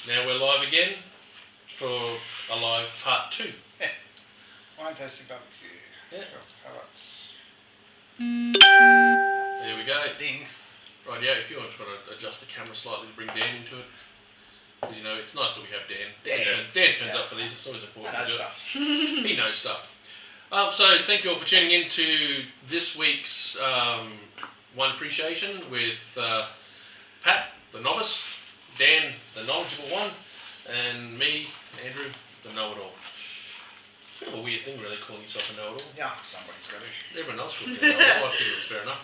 Now we're live again for a live part 2. Yeah. Wine tasting barbecue. Yeah. Pallets. There we go. Ding. Right, yeah, if you want to adjust the camera slightly to bring Dan into it. Because, you know, it's nice that we have Dan. Yeah. Dan turns up for these, it's always important I know to do stuff. it. He knows stuff. So thank you all for tuning in to this week's Wine Appreciation with Pat, the novice, Dan, the knowledgeable one, and me, Andrew, the know-it-all. It's a bit of a weird thing, really, calling yourself a know-it-all. Yeah, somebody's got it. Everyone else would be a know-it-all. I think it was fair enough.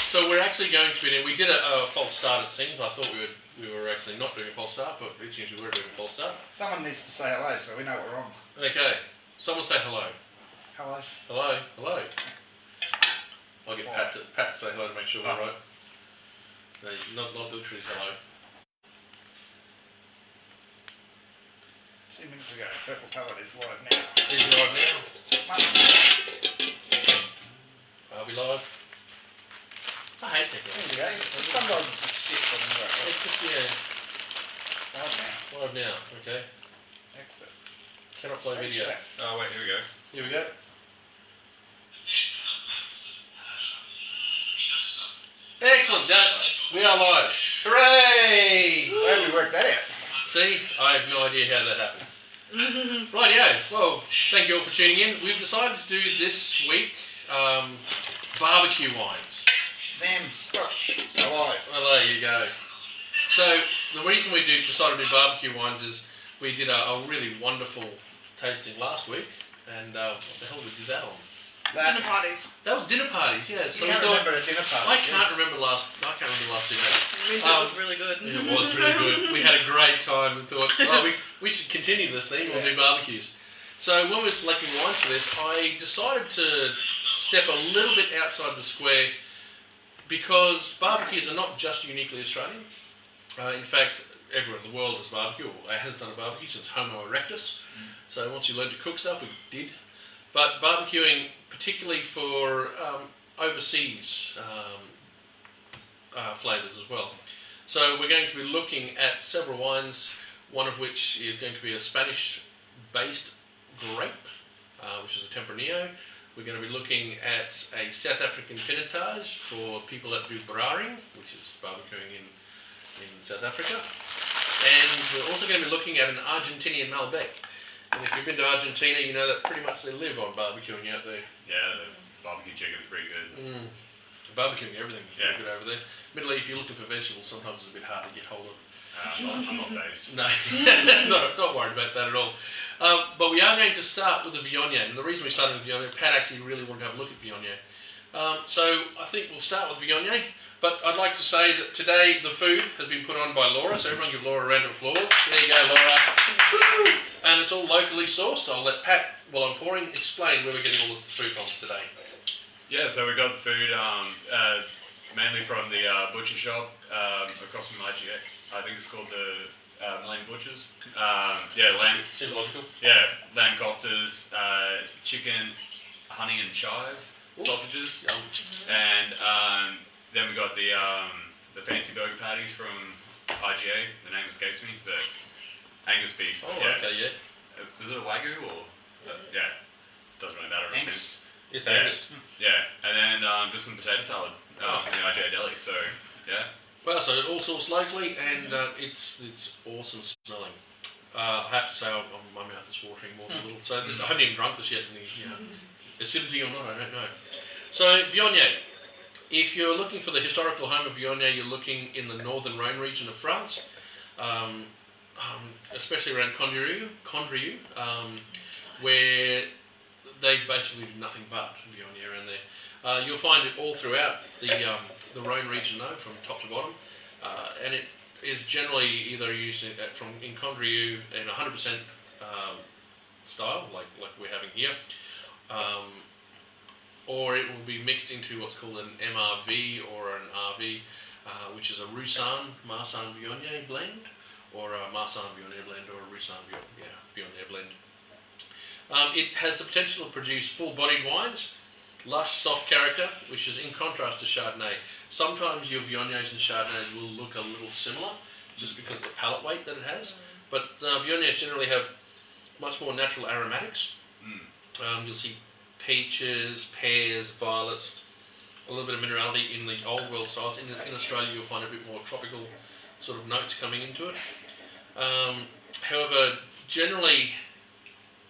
So we're actually going to be, we did a false start, it seems. I thought we were actually not doing a false start, but it seems we were doing a false start. Someone needs to say hello so we know we're on. Okay, someone say hello. Hello. Hello, hello. I'll get Pat to say hello to make sure we're right. No, not literally hello. 2 minutes ago, Purple Palette is live now. Is it live now? Are we live? I hate technology. There we go. Sometimes it's just shit for them. It's just, yeah. Live now. Live now, okay. Excellent. Cannot play video. Oh wait, here we go. Here we go. Excellent, done. We are live. Hooray! Glad we worked that out. See, I have no idea how that happened. Rightio. Well, thank you all for tuning in. We've decided to do this week barbecue wines. Sam Scotch. Alive. Well, there you go. So the reason we decided to do barbecue wines is we did a really wonderful tasting last week, and what the hell did we do that on? Dinner parties. That was dinner parties, yeah. So You can't remember a dinner party. I can't remember last 2 days. Means it was really good. It was really good. We had a great time and thought, oh, we should continue this thing. We'll do barbecues. So when we were selecting wines for this, I decided to step a little bit outside the square because barbecues are not just uniquely Australian. In fact, everyone in the world has barbecue, or has done a barbecue since Homo erectus. So once you learn to cook stuff, we did. But barbecuing, particularly for overseas flavours as well. So we're going to be looking at several wines, one of which is going to be a Spanish-based grape, which is a Tempranillo. We're going to be looking at a South African Pinotage for people that do braaiing, which is barbecuing in South Africa. And we're also going to be looking at an Argentinian Malbec. And if you've been to Argentina, you know that pretty much they live on barbecuing out there. Yeah, the barbecue chicken is pretty good. Barbecuing everything is pretty good over there. Admittedly, if you're looking for vegetables, sometimes it's a bit hard to get hold of. I'm not phased. No, not worried about that at all. But we are going to start with the Viognier. And the reason we started with Viognier, Pat actually really wanted to have a look at Viognier. So I think we'll start with Viognier. But I'd like to say that today the food has been put on by Laura, so everyone give Laura a round of applause. There you go, Laura. Woo! And it's all locally sourced. I'll let Pat, while I'm pouring, explain where we're getting all the food from today. Yeah, so we got the food mainly from the butcher shop across from IGA. I think it's called the Lane Butchers. Lamb. Seems logical. Yeah, lamb koftas, chicken, honey and chive sausages, and then we got the fancy burger patties from IGA. The name escapes me. The Angus beef. Oh, yeah. okay, yeah. Was it a Wagyu or? Yeah, doesn't really matter. Angus. It's Angus. Yeah, and then just some potato salad from the IGA deli. So yeah. Well, so all sourced locally, and it's awesome smelling. I have to say, my mouth is watering more than a little. So I haven't even drunk this yet, and acidity or not, I don't know. So Viognier. If you're looking for the historical home of Viognier, you're looking in the northern Rhone region of France, especially around Condrieu, where they basically do nothing but Viognier around there. You'll find it all throughout the Rhone region, though, from top to bottom, and it is generally either used in Condrieu in 100% style, like we're having here. Or it will be mixed into what's called an MRV or an RV, which is a Marsanne Viognier blend, or a Marsanne Viognier blend, or a Roussanne Viognier blend. It has the potential to produce full-bodied wines, lush, soft character, which is in contrast to Chardonnay. Sometimes your Viogniers and Chardonnay will look a little similar, just because of the palate weight that it has. But Viogniers generally have much more natural aromatics. You'll see peaches, pears, violets, a little bit of minerality in the old world styles. In Australia, you'll find a bit more tropical sort of notes coming into it. However, generally,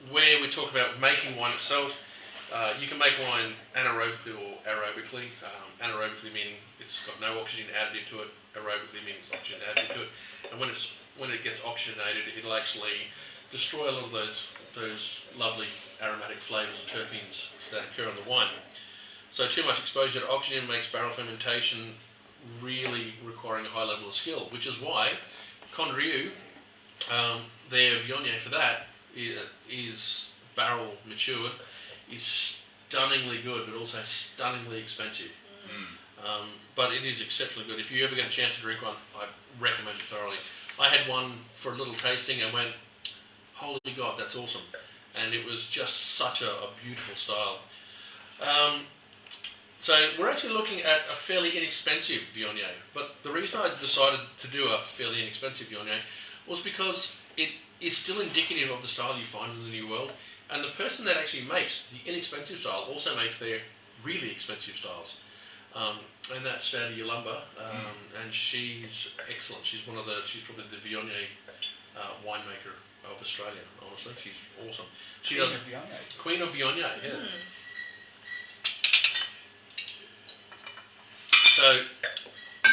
where we talk about making wine itself, you can make wine anaerobically or aerobically. Anaerobically meaning it's got no oxygen added into it. Aerobically means oxygen added into it. And when it gets oxygenated, it'll actually destroy a lot of those lovely aromatic flavours and terpenes that occur in the wine. So too much exposure to oxygen makes barrel fermentation really requiring a high level of skill, which is why Condrieu, their Viognier for that, is barrel matured, is stunningly good, but also stunningly expensive. But it is exceptionally good. If you ever get a chance to drink one, I recommend it thoroughly. I had one for a little tasting and went, holy God, that's awesome. And it was just such a beautiful style. So we're actually looking at a fairly inexpensive Viognier. But the reason I decided to do a fairly inexpensive Viognier was because it is still indicative of the style you find in the New World. And the person that actually makes the inexpensive style also makes their really expensive styles. And that's Sadie Yalumba, and she's excellent. She's probably the Viognier winemaker of Australia. Honestly, she's awesome. She does Queen of Viognier, yeah. So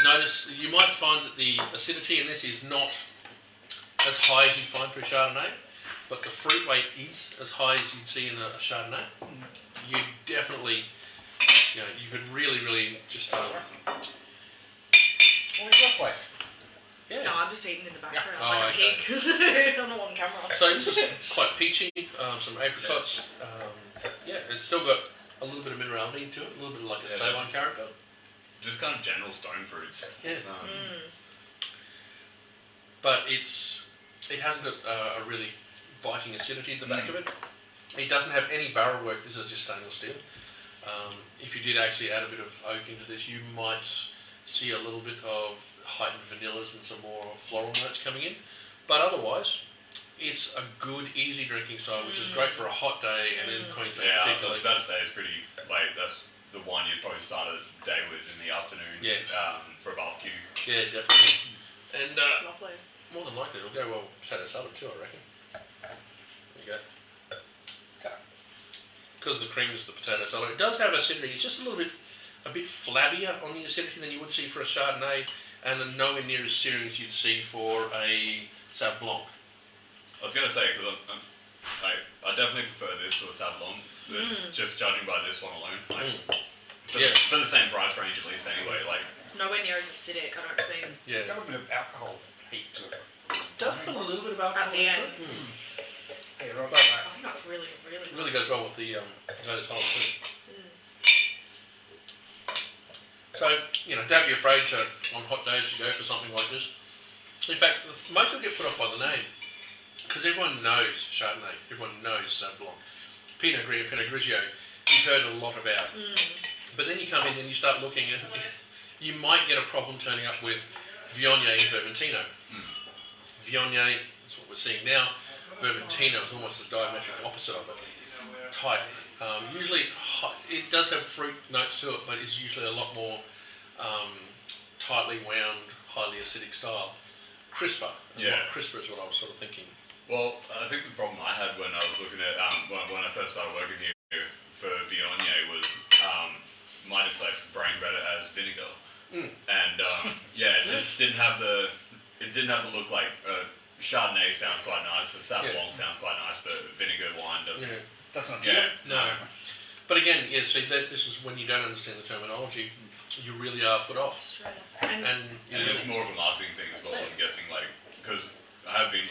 notice you might find that the acidity in this is not as high as you'd find for a Chardonnay, but the fruit weight is as high as you'd see in a Chardonnay. You definitely. You could really just. What does it look like? Yeah. No, I'm just eating in the background Oh, like okay. a pig. I'm not on camera. So this is quite peachy. Some apricots. It's still got a little bit of minerality to it, a little bit of like a Ceylon character. Just kind of general stone fruits. Yeah. But it hasn't got a really biting acidity at the back of it. It doesn't have any barrel work. This is just stainless steel. If you did actually add a bit of oak into this, you might see a little bit of heightened vanillas and some more floral notes coming in. But otherwise, it's a good, easy drinking style, which is great for a hot day and in Queensland I was particularly. about to say it's pretty, that's the wine you'd probably start a day with in the afternoon for a barbecue. Yeah, definitely. And Lovely. more than likely, it'll go well with potato salad too, I reckon. There you go. Because the cream is the potato salad. It does have acidity. It's just a bit flabbier on the acidity than you would see for a Chardonnay, and nowhere near as searing as you'd see for a Sauv Blanc. I was going to say, because I definitely prefer this to a Sauv Blanc. Just judging by this one alone. For the same price range at least anyway. It's nowhere near as acidic, I don't think. Yeah. It's got a bit of alcohol heat to it. It does put a little bit of alcohol At the end. Yeah, right. I think that's really Really nice. goes well with the potato salad too. So, don't be afraid on hot days to go for something like this. In fact, most people get put off by the name because everyone knows Chardonnay, everyone knows Sauv Blanc. Pinot Gris, Pinot Grigio, you've heard a lot about. But then you come in and you start looking and you might get a problem turning up with Viognier and Vermentino. Viognier, that's what we're seeing now. Vermentino is almost the diametric opposite of it. Tight. Usually, it does have fruit notes to it, but it's usually a lot more tightly wound, highly acidic style. Crisper. Crisper is what I was sort of thinking. Well, I think the problem I had when I was looking at, when I first started working here for Viognier was my dyslexic brain read it as vinegar. And it just didn't have the look like Chardonnay sounds quite nice, the Sauv Blanc sounds quite nice, but vinegar wine doesn't. That's not No. But again, see, this is when you don't understand the terminology, you really are put off. And it's more of a marketing thing as well, I'm guessing, because I have been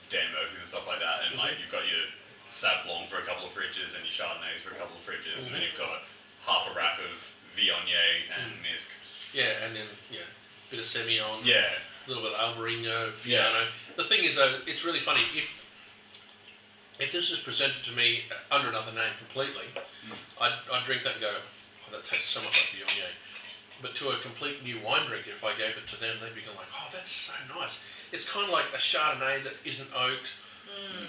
Dan Murphy's and stuff like that, and you've got your Sauv Blanc for a couple of fridges and your Chardonnays for a couple of fridges, and then you've got half a rack of Viognier and Misc. Yeah, and then bit of Semillon. Yeah. A little bit of Albarino, Fiano. The thing is, though, it's really funny. If this is presented to me under another name completely, I'd drink that and go, oh, that tastes so much like Viognier. But to a complete new wine drinker, if I gave it to them, they'd be going like, "Oh, that's so nice." It's kind of like a Chardonnay that isn't oaked.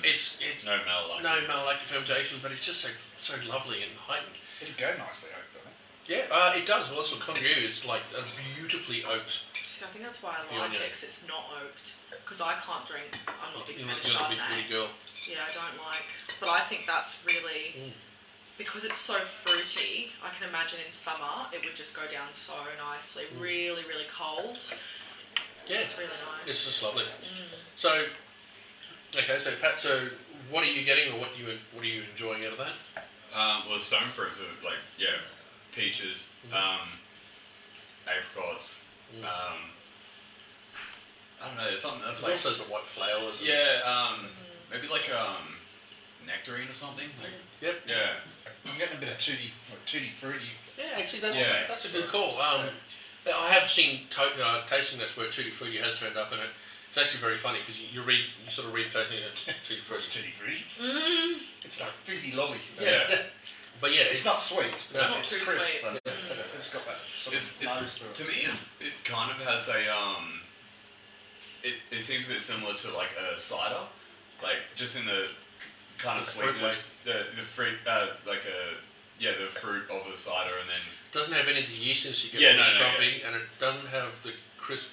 It's No malolactic. no malolactic fermentation, but it's just so lovely and heightened. It'd go nicely oaked, doesn't it? Yeah, it does. Well, that's what Condrieu is like, a beautifully oaked. See, I think that's why I Yeah, like yeah. it, because it's not oaked. Because I can't drink. I'm not a big You're fan of not a big Chardonnay. witty girl. Yeah, I don't like. But I think that's really because it's so fruity. I can imagine in summer it would just go down so nicely. Really, really cold. Yeah, It's really nice. it's just lovely. So, okay, so Pat, so what are you getting, or what are you enjoying out of that? Well, the stone fruits are like peaches, apricots. I don't know. It's something that's There's like also some white flowers. maybe like nectarine or something. Like, Yep. yeah. I'm getting a bit of tutti fruity. Yeah, actually, that's a good Yeah. call. I have seen tasting notes where Tutti Frutti has turned up, and it's actually very funny because you sort of read tasting notes Tutti Frutti. Tutti fruity. It's like fizzy lolly. Yeah. But yeah, It's not sweet. No. It's not too crisp, sweet. but it's got that sort It's of nose to it. to me, it kind of has a It seems a bit similar to like a cider, like just in the kind of The fruit sweetness, the fruit, the fruit of a cider, and then it doesn't have any of the yeastiness you get Yeah, from the no, no, Strumpy, and it doesn't have the crisp,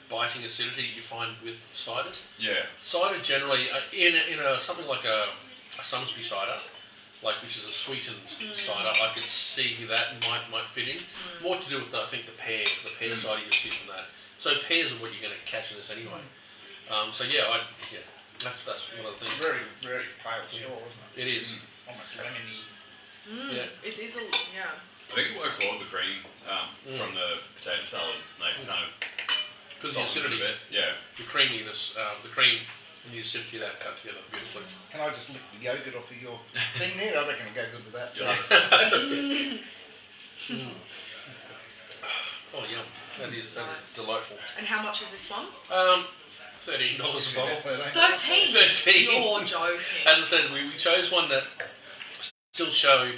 biting acidity you find with ciders. yeah, Cider generally, in a something like a Somersby cider, which is a sweetened cider, I could see that might fit in. More to do with I think the pear cider you see from that. So pears are what you're going to catch in this anyway. That's one of the things. Very, very pale straw, isn't it? It is. Almost lemony. Yeah. It is a I think it works well with the cream from the potato salad, like kind of Because the softens it acidity, a bit. Yeah, the creaminess, the cream and the acidity of that cut together beautifully. Can I just lick the yogurt off of your thing there? I reckon it'll go good with that. You'll have Oh yum! That is delightful. And how much is this one? $13 a bottle. 13. 13. You're joking. As I said, we chose one that still showed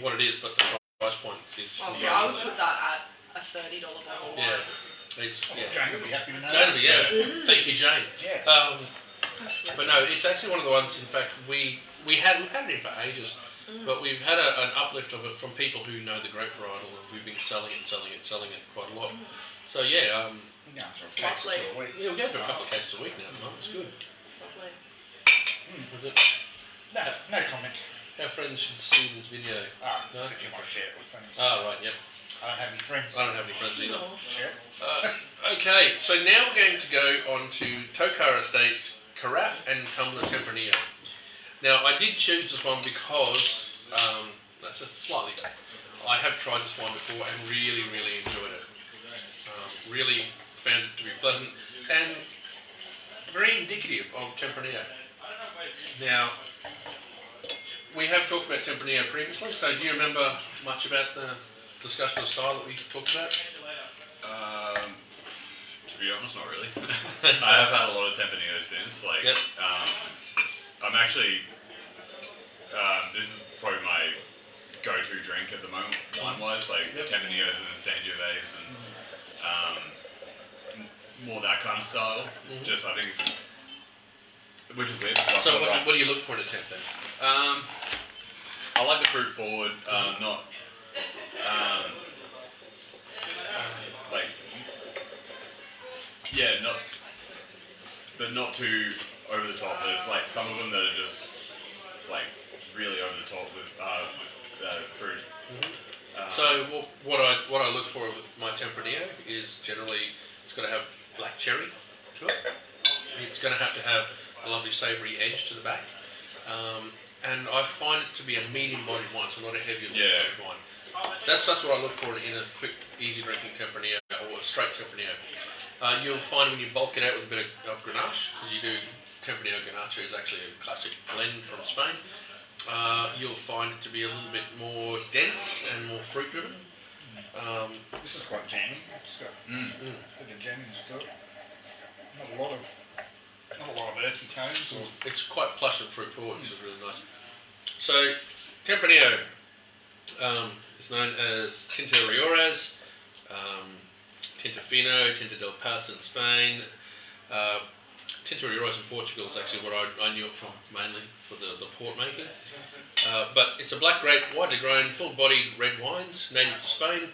what it is, but the price point is. Oh, see, I would put that at a $30 bottle. Yeah, it's Jane will be happy to know. Jane, yeah. Thank you, Jane. Yes. But no, it's actually one of the ones. In fact, we've had it in for ages, but we've had an uplift of it from people who know the grape varietal, and we've been selling it quite a lot. So yeah, Yeah, for a It's case lovely. or a week. yeah, we'll go for a couple of cases a week now. It's good. Lovely. Was it? No comment. Our friends should see this video. No? If you want to share it with friends. Oh, right, yep. I don't have any friends. I don't have any friends either. Oh. Share it. Okay, so now we're going to go on to Tokar Estates Carafe and Tumbler Tempranillo. Now, I did choose this one because, that's just slightly, I have tried this one before and really, really enjoyed it. Really found it to be pleasant and very indicative of Tempranillo. Now, we have talked about Tempranillo previously, so do you remember much about the discussion of style that we talked about? to be honest, not really. I have had a lot of Tempranillo since. Like, Yep. I'm actually. This is probably my go-to drink at the moment, wine-wise. Like Tempranillos and Sangiovese and more that kind of style. Just I think, which is weird. because So I've got- what do you look for in a temp then? I like the fruit forward, not like not too over the top. There's like some of them that are just like really over the top with fruit. So what I look for with my Tempranillo is generally it's got to have black cherry to it. It's going to have a lovely savoury edge to the back. And I find it to be a medium-bodied wine, so not a heavy wine. That's what I look for in a quick, easy drinking Tempranillo or a straight Tempranillo. You'll find when you bulk it out with a bit of Grenache, because you do Tempranillo Grenache is actually a classic blend from Spain. You'll find it to be a little bit more dense and more fruit-driven. This is quite jammy. It's got a bit of jamminess to it. Not a lot of earthy tones. Or It's quite plush and fruit-forward, which is really nice. So, Tempranillo is known as Tinto Riojas, Tinto Fino, Tinto del Paz in Spain. Tinto Rioros in Portugal is actually what I knew it from mainly for the port making. But it's a black grape, widely grown, full-bodied red wines, native to Spain.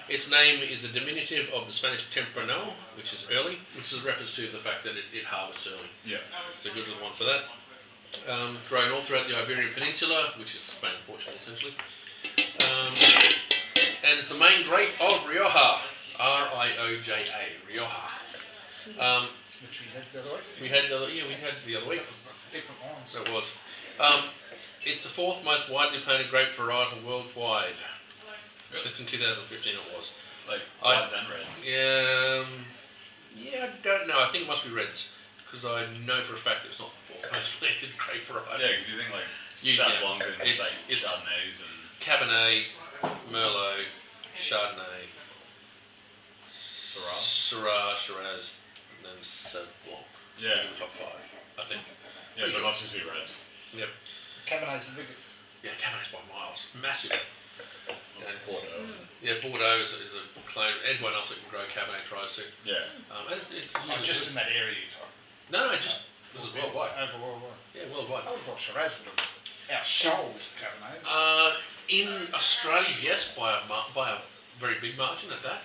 Its name is a diminutive of the Spanish Tempranillo, which is early, which is a reference to the fact that it harvests early. Yeah. It's a good little one for that. Grown all throughout the Iberian Peninsula, which is Spain and Portugal essentially. And it's the main grape of Rioja. Rioja. Rioja. Which we had the other week. We had the other week. Different ones. So it was. It's the fourth most widely planted grape varietal worldwide. It's in 2015 it was. Like whites and reds. Yeah, I don't know. I think it must be reds. Because I know for a fact it's not the fourth most planted grape variety. Yeah, because you think like Yeah, Sauv Blanc and it's- like it's- Chardonnays and Cabernet, Merlot, Chardonnay, Syrah. Shiraz, and then Sauv Blanc. Yeah. In the top five, I think. Yeah, so it must just be reds. Yep. Cabernet's the biggest. Yeah, Cabernet's by miles. Massive. Yeah. Bordeaux. Yeah, Bordeaux is a claim. Everyone else that can grow Cabernet tries to. Yeah. And it's Oh, usually just good. in that area you talk. No, this is worldwide. Over worldwide. Yeah, worldwide. I would have thought Shiraz would have outsold Cabernet. In Australia, yes, by a very big margin at that.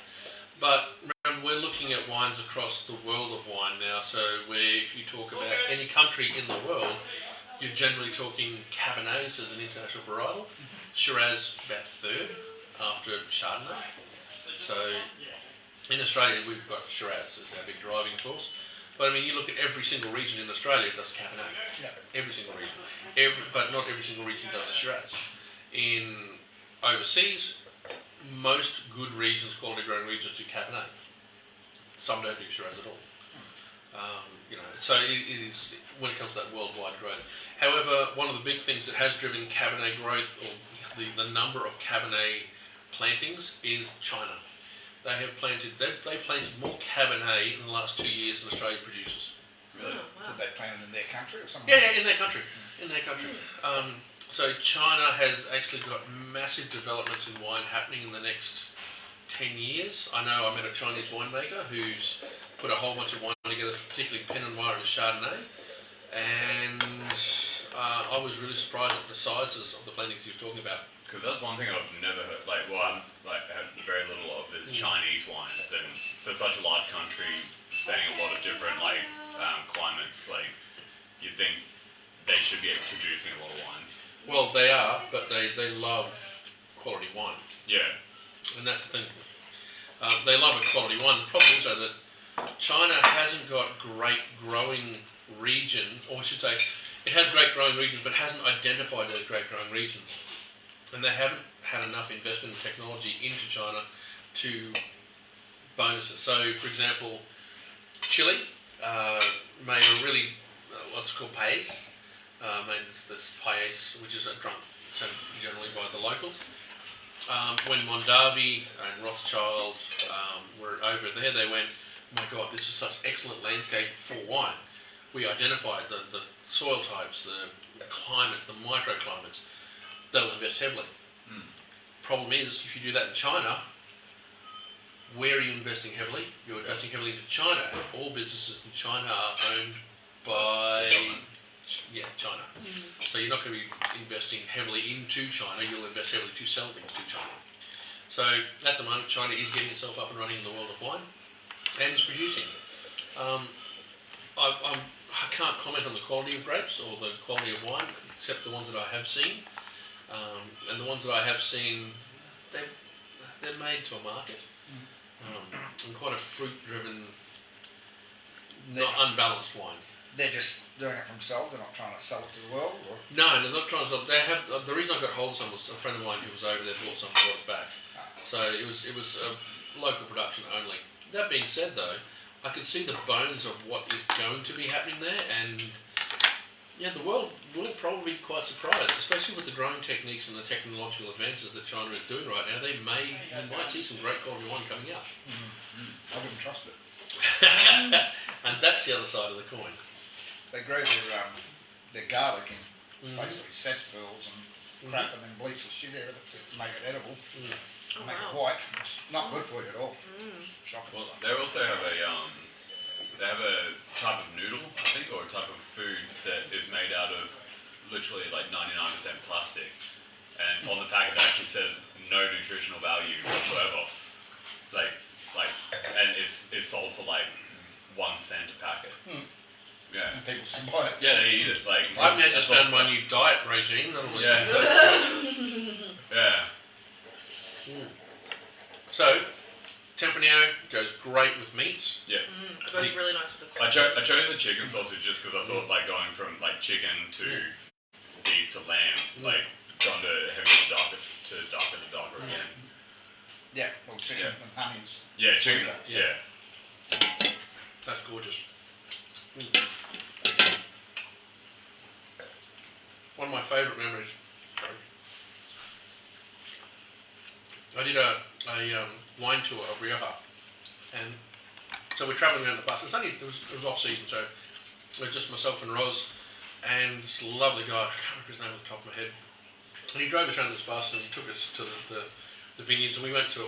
But remember, we're looking at wines across the world of wine now. So if you talk about any country in the world, you're generally talking Cabernets as an international varietal. Shiraz about third after Chardonnay. So in Australia, we've got Shiraz as our big driving force. But I mean, you look at every single region in Australia does Cabernet. Yeah. Every single region. But not every single region does a Shiraz. In overseas, most good regions, quality growing regions, do Cabernet. Some don't do Shiraz at all. So it is, when it comes to that worldwide growth. However, one of the big things that has driven Cabernet growth, or the number of Cabernet plantings, is China. They planted more Cabernet in the last 2 years than Australia produces. Really? Oh, wow. Did they plant it in their country or something? Yeah, in their country. So China has actually got massive developments in wine happening in the next 10 years. I know I met a Chinese winemaker who's put a whole bunch of wine together, particularly Pinot Noir and Chardonnay, and I was really surprised at the sizes of the plantings he was talking about. Because that's one thing I've never heard. I've had very little of is Chinese wines, and for such a large country, spanning a lot of different climates, you'd think they should be producing a lot of wines. Well, they are, but they love quality wine, Yeah. and that's the thing. They love a quality wine. The problem is though that China hasn't got great growing regions, or I should say, it has great growing regions, but hasn't identified those great growing regions. And they haven't had enough investment in technology into China to bonus it. So, for example, Chile made a really, what's called país, made this país, which is drunk generally by the locals. When Mondavi and Rothschild were over there, they went, oh my God, this is such excellent landscape for wine. We identified the soil types, the climate, the microclimates. They'll invest heavily. Problem is, if you do that in China, where are you investing heavily? You're investing heavily into China. All businesses in China are owned by China. So you're not going to be investing heavily into China. You'll invest heavily to sell things to China. So at the moment, China is getting itself up and running in the world of wine, and is producing. I can't comment on the quality of grapes or the quality of wine, except the ones that I have seen. And the ones that I have seen, they're made to a market, and quite a fruit-driven, not unbalanced wine. They're just doing it for themselves. They're not trying to sell it to the world. Or? No, they're not trying to sell. They have. The reason I got hold of some was a friend of mine who was over there, bought some, brought it back. So it was a local production only. That being said, though, I could see the bones of what is going to be happening there, and yeah, the world will probably be quite surprised, especially with the growing techniques and the technological advances that China is doing right now. We might see some great quality wine coming out. I wouldn't trust it. And that's the other side of the coin. They grow their garlic in basically cesspools and crap and then bleach the shit out of it to make it edible. Oh, Make it wow. white. It's not good for you at all. Shocking. Well, they also have a type of noodle, I think, or a type of food that is made out of literally like 99% plastic, and on the packet it actually says no nutritional value whatsoever. And is sold for like 1 cent a packet. Yeah. And people still buy it. Yeah, they eat it. Like I've now that's just all- found my new diet regime. That'll be Yeah. Yeah. So, Tempranillo goes great with meats. Yeah. It goes really nice with the I chose the chicken sausage just because I thought like going from like chicken to beef to lamb, like gone to heavy to darker again. Yeah. Well, chicken Yeah. and honey's. Yeah, chicken. sweeter. Yeah. That's gorgeous. One of my favourite memories. I did a wine tour of Rioja, and so we're travelling around the bus. It was off season, so it was just myself and Roz and this lovely guy. I can't remember his name off the top of my head. And he drove us around this bus and took us to the vineyards, and we went to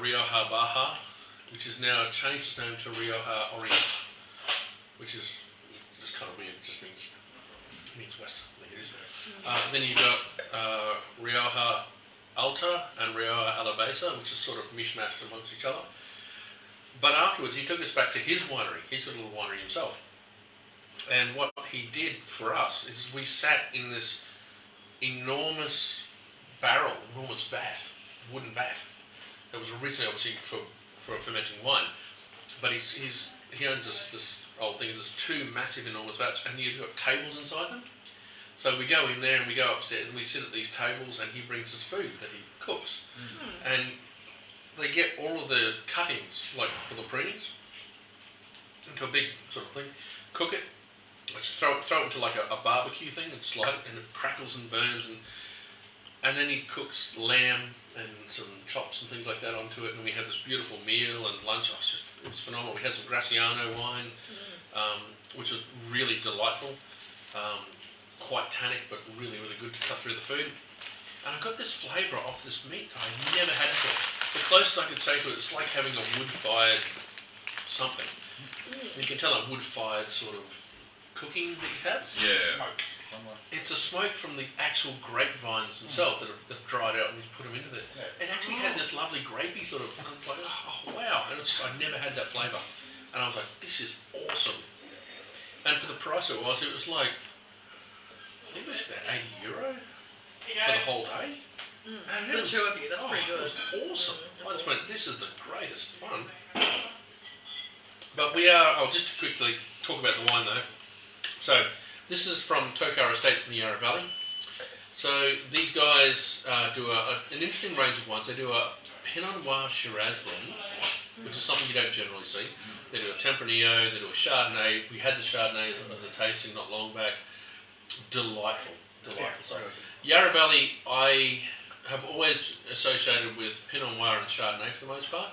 Rioja Baja, which is now changed its name to Rioja Orient, which is just kind of weird. It just means west, I think it is. Then you've got Rioja Alta and Rioja Alavesa, which is sort of mishmashed amongst each other. But afterwards, he took us back to his winery. He's got a little winery himself. And what he did for us is we sat in this enormous barrel, enormous vat, wooden vat, that was originally obviously for fermenting wine. But he owns this old thing. There's 2 massive, enormous vats, and you've got tables inside them. So we go in there and we go upstairs and we sit at these tables, and he brings us food that he cooks. And they get all of the cuttings, like for the prunings, into a big sort of thing, cook it, let's throw it into like a barbecue thing and slide it, and it crackles and burns, and then he cooks lamb and some chops and things like that onto it, and we had this beautiful meal and lunch. It was phenomenal. We had some Graciano wine, which was really delightful. Quite tannic, but really, really good to cut through the food. And I got this flavour off this meat that I never had before. The closest I could say to it, it's like having a wood-fired something. You can tell a wood-fired sort of cooking that you have. Yeah. Smoke. It's a smoke from the actual grapevines themselves that have dried out, and you put them into it. It actually had this lovely grapey sort of, and I was like, oh wow, and I never had that flavour. And I was like, this is awesome. And for the price it was like, I think it was about €80 for the whole day. And For the 2 of you, that's pretty good. It was awesome. That's I just awesome. went, this is the greatest fun. But we are, just to quickly talk about the wine though. So, this is from Tokar Estates in the Yarra Valley. So, these guys do an interesting range of wines. They do a Pinot Noir Shiraz blend, which is something you don't generally see. They do a Tempranillo, they do a Chardonnay. We had the Chardonnay as a tasting not long back. Delightful. So, Yarra Valley, I have always associated with Pinot Noir and Chardonnay for the most part.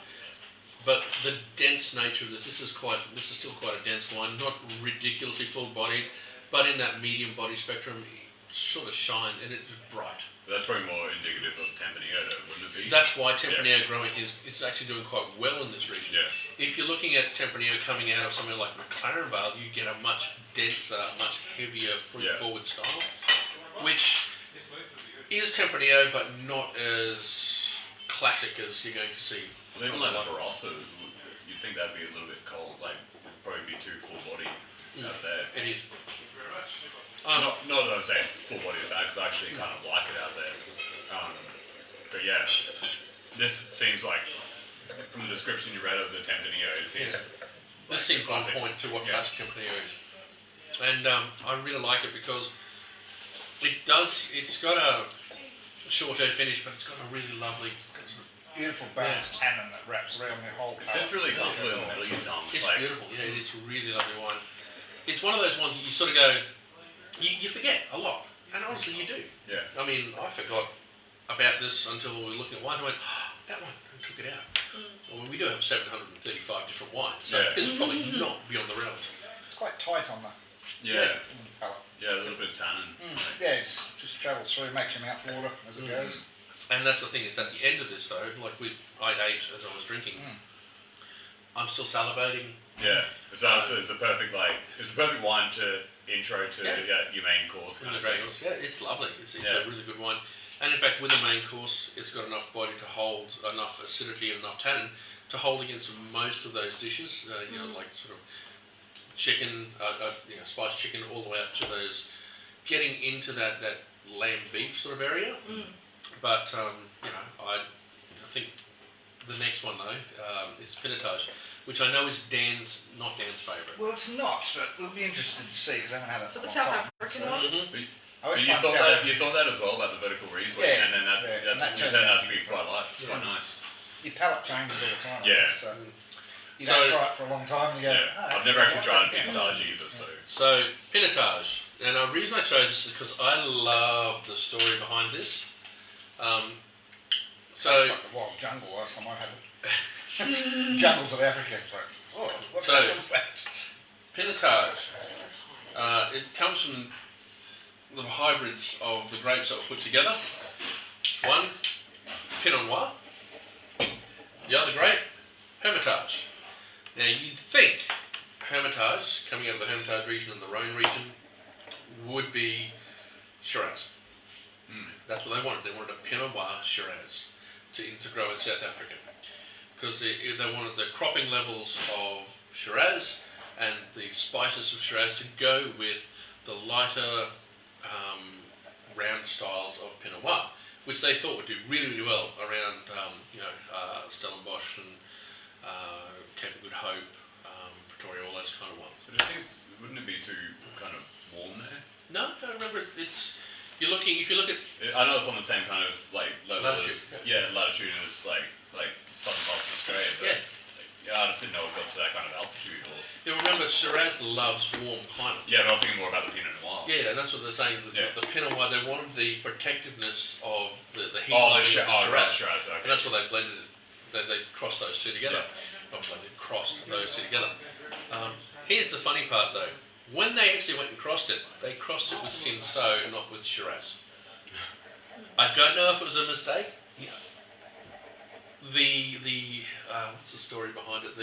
But the dense nature of this is still quite a dense wine, not ridiculously full-bodied, but in that medium body spectrum, it sort of shine, and it's bright. That's probably more indicative of Tempranillo, though, wouldn't it be? That's why Tempranillo growing is actually doing quite well in this region. Yeah. If you're looking at Tempranillo coming out of somewhere like McLaren Vale, you get a much denser, much heavier fruit-forward style, which is Tempranillo, but not as classic as you're going to see. Well, even like Barossa, you'd think that'd be a little bit cold, like it'd probably be too full-bodied out there. It is. Not that I'm saying full-bodied is bad, because I actually kind of like it out there. But yeah, this seems like, from the description you read of the Tempranillo, it seems This seems on point to what classic Tempranillo is. And I really like it because it's got a short eau finish, but it's got a really lovely, Beautiful balanced tannin that wraps around the whole It sits really comfortably in the middle of your tongue. it's like, beautiful. Yeah, it is a really lovely wine. It's one of those ones that you sort of go, you forget a lot. And honestly, you do. Yeah. I mean, I forgot about this until we were looking at wines. I went, that one, and took it out. Well, we do have 735 different wines, so it's probably not beyond the realms. It's quite tight on the Yeah. Palate. Yeah, a little bit of tannin. Yeah, it just travels through, makes your mouth water as it goes. And that's the thing, is at the end of this though, like I ate as I was drinking, I'm still salivating. Yeah, it's the perfect wine to intro to your main course kind of thing. Yeah, it's lovely. It's a really good wine. And in fact, with the main course, it's got enough body to hold enough acidity and enough tannin to hold against most of those dishes. Like sort of chicken, spiced chicken, all the way up to those, getting into that lamb beef sort of area. But I think the next one though is pinotage, which I know is not Dan's favourite. Well, it's not, but we'll be interested to see because I haven't had it. So the South African one. But you thought that as well about the vertical Riesling, and then that turned out to be quite nice. Your palate changes all the time. Yeah. So you don't try it for a long time. And you go, I've never actually tried pinotage either. So pinotage, and the reason I chose this is because I love the story behind this. It's like the wild jungle last time I had it. Jungles of Africa. It's like, what's that? Pinotage, it comes from the hybrids of the grapes that were put together. One, Pinot Noir. The other grape, Hermitage. Now you'd think Hermitage, coming out of the Hermitage region and the Rhone region, would be Shiraz. That's what they wanted. They wanted a Pinot Noir Shiraz to grow in South Africa, because they wanted the cropping levels of Shiraz and the spices of Shiraz to go with the lighter round styles of Pinot Noir, which they thought would do really, really well around Stellenbosch and Cape of Good Hope, Pretoria, all those kind of ones. So wouldn't it be too kind of warm there? No, I remember if you look at. I know it's on the same kind of like level latitude. Latitude as like southern parts of Australia, but I just didn't know it got to that kind of altitude. Remember, Shiraz loves warm climates. Yeah, but I was thinking more about the Pinot Noir. Yeah, that's what they're saying. The Pinot Noir, they wanted the protectiveness of the heat. Shiraz. Okay. And that's what they blended it. They crossed those two together. Not blended, crossed those two together. Here's the funny part though. When they actually went and crossed it, they crossed it with Cinsault, not with Shiraz. I don't know if it was a mistake. What's the story behind it?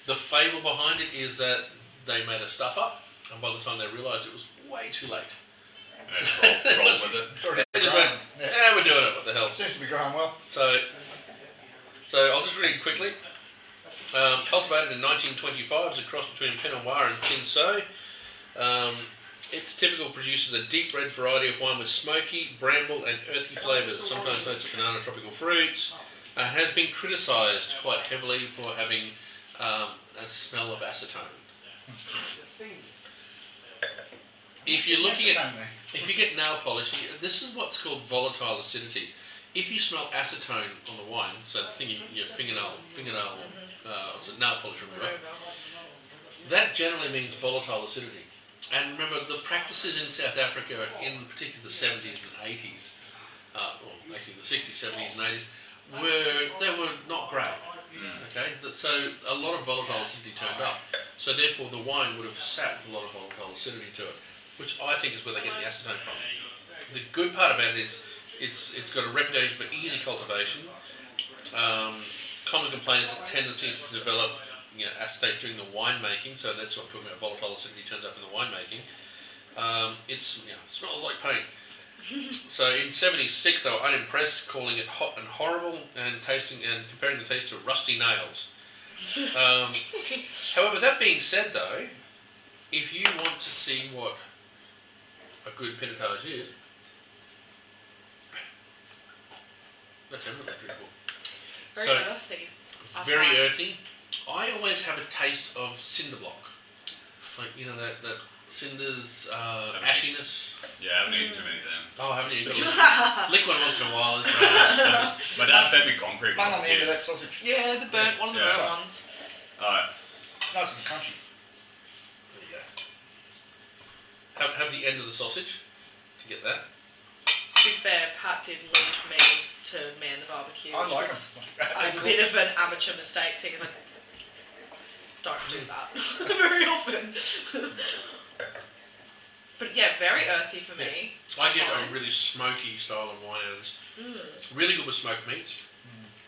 The fable behind it is that they made a stuff up, and by the time they realised it was way too late. And roll with it. They just went, we're doing it. What the hell? Seems to be growing well. So I'll just read quickly. Cultivated in 1925, it's a cross between Pinot Noir and Cinsault. Its typical produces a deep red variety of wine with smoky, bramble and earthy flavours, sometimes notes of banana tropical fruits. Has been criticised quite heavily for having a smell of acetone. If you get nail polish, this is what's called volatile acidity. If you smell acetone on the wine, so the thing your fingernail nail polish remover, that generally means volatile acidity. And remember, the practices in South Africa, in particularly the 70s and 80s, or actually the 60s, 70s and 80s, they were not great. Okay, so a lot of volatile acidity turned up. So therefore, the wine would have sat with a lot of volatile acidity to it, which I think is where they get the acetone from. The good part about it is it's got a reputation for easy cultivation. Common complaint is a tendency to develop acetate during the winemaking, so that's what I'm talking about. Volatile acidity turns up in the winemaking. It smells like paint. So in '76 they were unimpressed, calling it hot and horrible, and comparing the taste to rusty nails. However, that being said though, if you want to see what a good pinotage is, let's have a look at that book. Very earthy. Very earthy. I always have a taste of cinder block, like that cinders, ashiness. Yeah, I haven't eaten too many of them. Oh, haven't you? Lick one once in a while. My dad fed me concrete when I was a kid. That sausage. Yeah, one of the burnt ones. Alright. Nice and crunchy. There you go. Have the end of the sausage to get that. To be fair, Pat did leave me to man the barbecue. I like a bit of an amateur mistake, seeing as I don't do that very often. But yeah, very earthy for me. I get a really smoky style of wine out of this. Really good with smoked meats.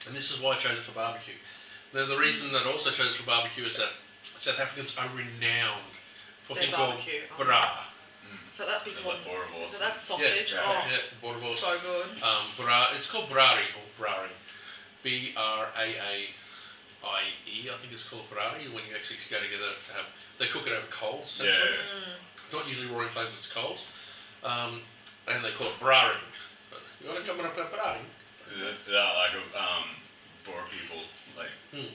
And this is why I chose it for barbecue. Now, the reason that I also chose it for barbecue is that South Africans are renowned for a thing called bra. So that'd be called. So that's Yeah, sausage. boerewors. So good. Bra. It's called brari or brari. BRAAIE. I think it's called brari when you actually go together to have. They cook it over coals essentially. Not usually roaring flames. It's coals. And they call it brari. You want to come on a brari? Is that like Boer people? Like,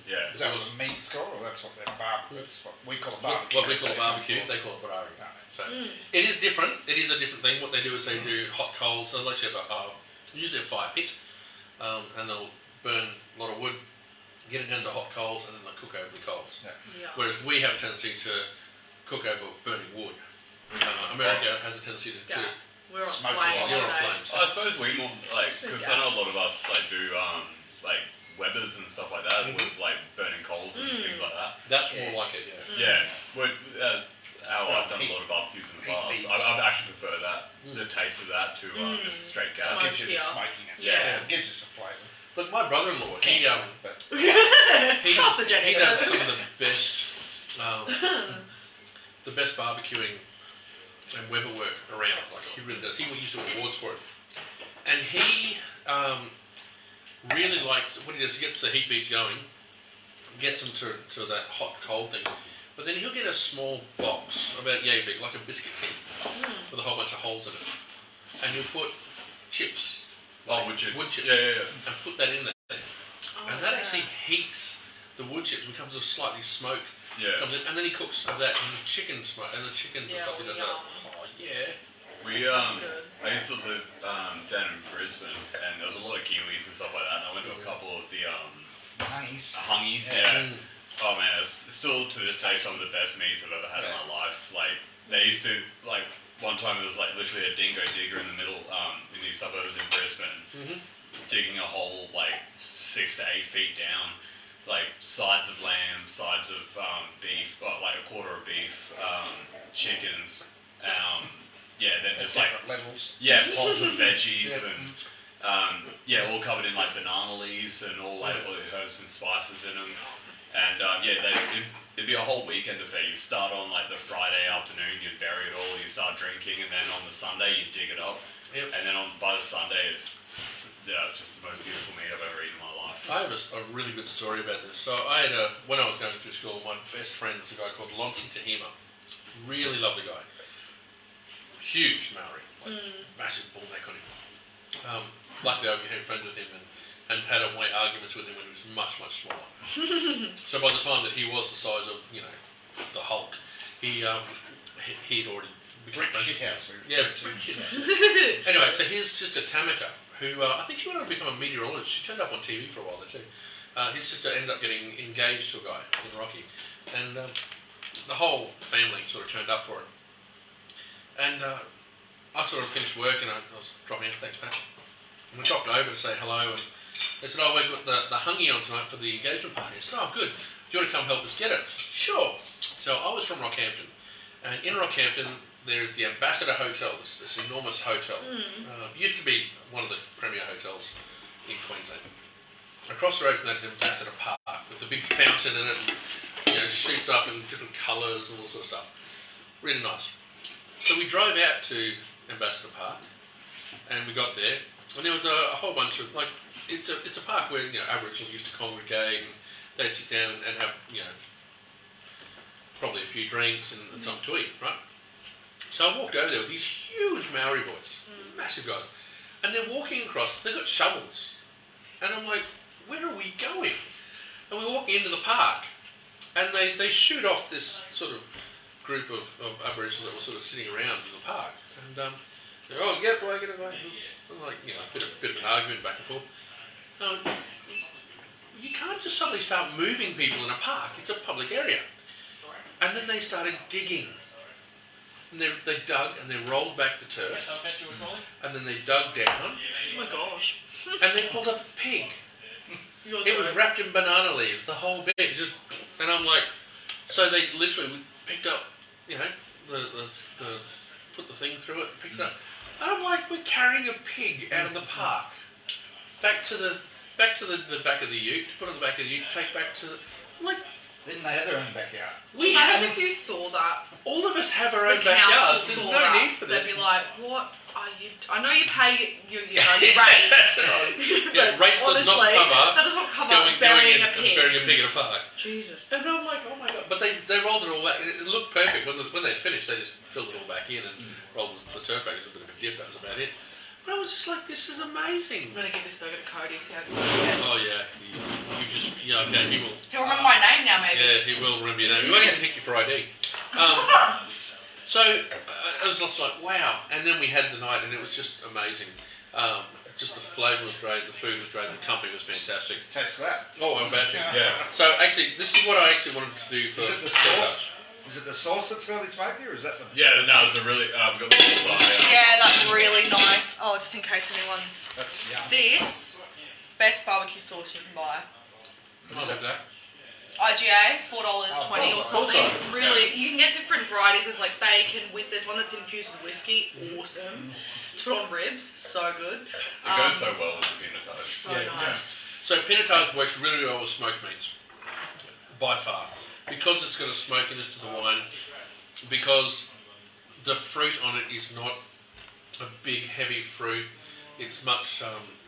yeah. Is that what meat score, or that's what they're barbecue? That's what we call a barbecue. What we call a barbecue, they call it brari. So it is different. It is a different thing. What they do is they do hot coals. So let's say usually a fire pit, and they'll burn a lot of wood, get it down to hot coals, and then they'll cook over the coals. Yeah. Whereas we have a tendency to cook over burning wood. America has a tendency to We're on Smoke flames. you're on flames. I suppose we more like because I know a lot of us like do like Webbers and stuff like that with like burning coals and things like that. That's more like it, Yeah, that's how I've done a lot of barbecues in the past. I actually prefer that, the taste of that to just straight gas. It gives you the smokiness. Yeah. It gives you some flavour. Look, my brother-in-law, he He does some of the best barbecuing and Weber work around. Like he really does. He used to win awards for it, and he really likes what he does. He gets the heat beads going, gets them to that hot cold thing, but then he'll get a small box about yay big, like a biscuit tin, with a whole bunch of holes in it, and he'll put chips. Wood chips. Yeah. And put that in there, and that actually heats the wood chips. It becomes a slightly smoke. Yeah. Comes in, and then he cooks of that and the chicken smoke and the chickens and stuff. He does that. Oh yeah. I used to live down in Brisbane, and there was a lot of Kiwis and stuff like that. And I went to a couple of the hungies. Yeah. Oh man, it's still to this day some of the best meats I've ever had in my life. Like they used to like one time it was like literally a dingo digger in the middle in these suburbs in Brisbane, digging a hole like 6 to 8 feet down. Like sides of lamb, sides of beef, like a quarter of beef, chickens, then just like levels. Pots of veggies and all covered in like banana leaves and all like all the herbs and spices in them. And it'd be a whole weekend affair. You start on like the Friday afternoon, you'd bury it all, you start drinking, and then on the Sunday you dig it up, and then by the Sunday it's just the most beautiful meat I've ever eaten in my life. I have a really good story about this. So I had when I was going through school, my best friend was a guy called Lonsi Tahima. Really lovely guy. Huge Maori, massive bull neck on him. Luckily I became friends with him and had away arguments with him when he was much, much smaller. So by the time that he was the size of, the Hulk, he'd already become friends. Shithouse. Yeah, shithouse. Anyway, so his sister Tamika, who I think she went on to become a meteorologist. She turned up on TV for a while there too. His sister ended up getting engaged to a guy in Rocky, and the whole family sort of turned up for it. And I sort of finished work and I was dropping out, thanks Pat. And we dropped over to say hello, and they said, we've got the hungy on tonight for the engagement party. I said, good. Do you want to come help us get it? Sure. So I was from Rockhampton, and in Rockhampton there's the Ambassador Hotel, this enormous hotel. Used to be one of the premier hotels in Queensland. Across the road from that is Ambassador Park with the big fountain in it, and shoots up in different colours and all sort of stuff. Really nice. So we drove out to Ambassador Park, and we got there, and there was a whole bunch of it's a park where Aboriginals used to congregate, and they'd sit down and have probably a few drinks and something to eat, right? So I walked over there with these huge Maori boys, massive guys, and they're walking across. They've got shovels, and I'm like, where are we going? And we're walking into the park, and they shoot off this sort of group of Aboriginals that were sort of sitting around in the park, and they're, get away. I'm like, a bit of an argument back and forth. You can't just suddenly start moving people in a park. It's a public area. And then they started digging. And they dug and they rolled back the turf. And then they dug down. Oh my gosh. And they pulled up a pig. It was wrapped in banana leaves, the whole bit. And I'm like, so they literally picked up, the put the thing through it, picked it up. And I'm like, we're carrying a pig out of the park, back to the back of the ute, put it on the back of the ute, take back to the. I'm like, Didn't they have their own backyard? Imagine if you saw that. all of us have our The own backyards. council There's saw no that. need for this. They'd be like, what are you... I know you pay your rates. Yeah, but rates does not honestly, cover that does not cover burying a pig. burying a pig in a park. Jesus. And I'm like, oh my god! But they rolled it all back. It looked perfect when they finished. They just filled it all back in and rolled the turf back as a bit of a dip. That was about it. But I was just like, this is amazing. I'm going to give this burger to Cody, see how excited he gets. Oh yeah, okay, he will. He'll remember my name now, maybe. Yeah, he will remember your name. He won't even pick you for ID. So I was just like, wow. And then we had the night, and it was just amazing. Just the flavour was great, the food was great, the company was fantastic. Taste that. Oh, I'm about to. Yeah. So actually, this is what I actually wanted to do for. Is it the sauce? Is it the sauce that's really smoky, or is that the? Yeah, that was a really. We got the bullseye. Yeah, that's really nice. Oh, just in case anyone's... That's yum. This, best barbecue sauce you can buy. I like that. IGA, $4.20 or something. Also. Really, you can get different varieties. There's like bacon, there's one that's infused with whiskey. Awesome. To put on ribs, so good. It goes so well with the peanut butter. So Yeah, nice. So pinotage works really well with smoked meats, by far, because it's got a smokiness to the wine, because the fruit on it is not a big heavy fruit. It's much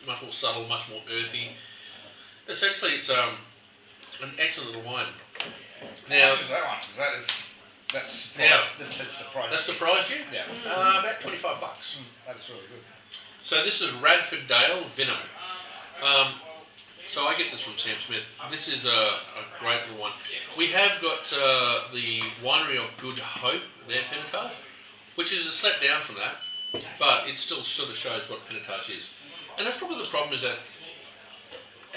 more subtle, much more earthy. Essentially, it's an excellent little wine. How Now, much is that one? That's Now, surprised. that surprised you? Yeah. About $25. That is really good. So this is Radford Dale Vino. So I get this from Sam Smith. This is a great little one. We have got the winery of Good Hope, their Pinotage, which is a step down from that, but it still sort of shows what Pinotage is. And that's probably the problem, is that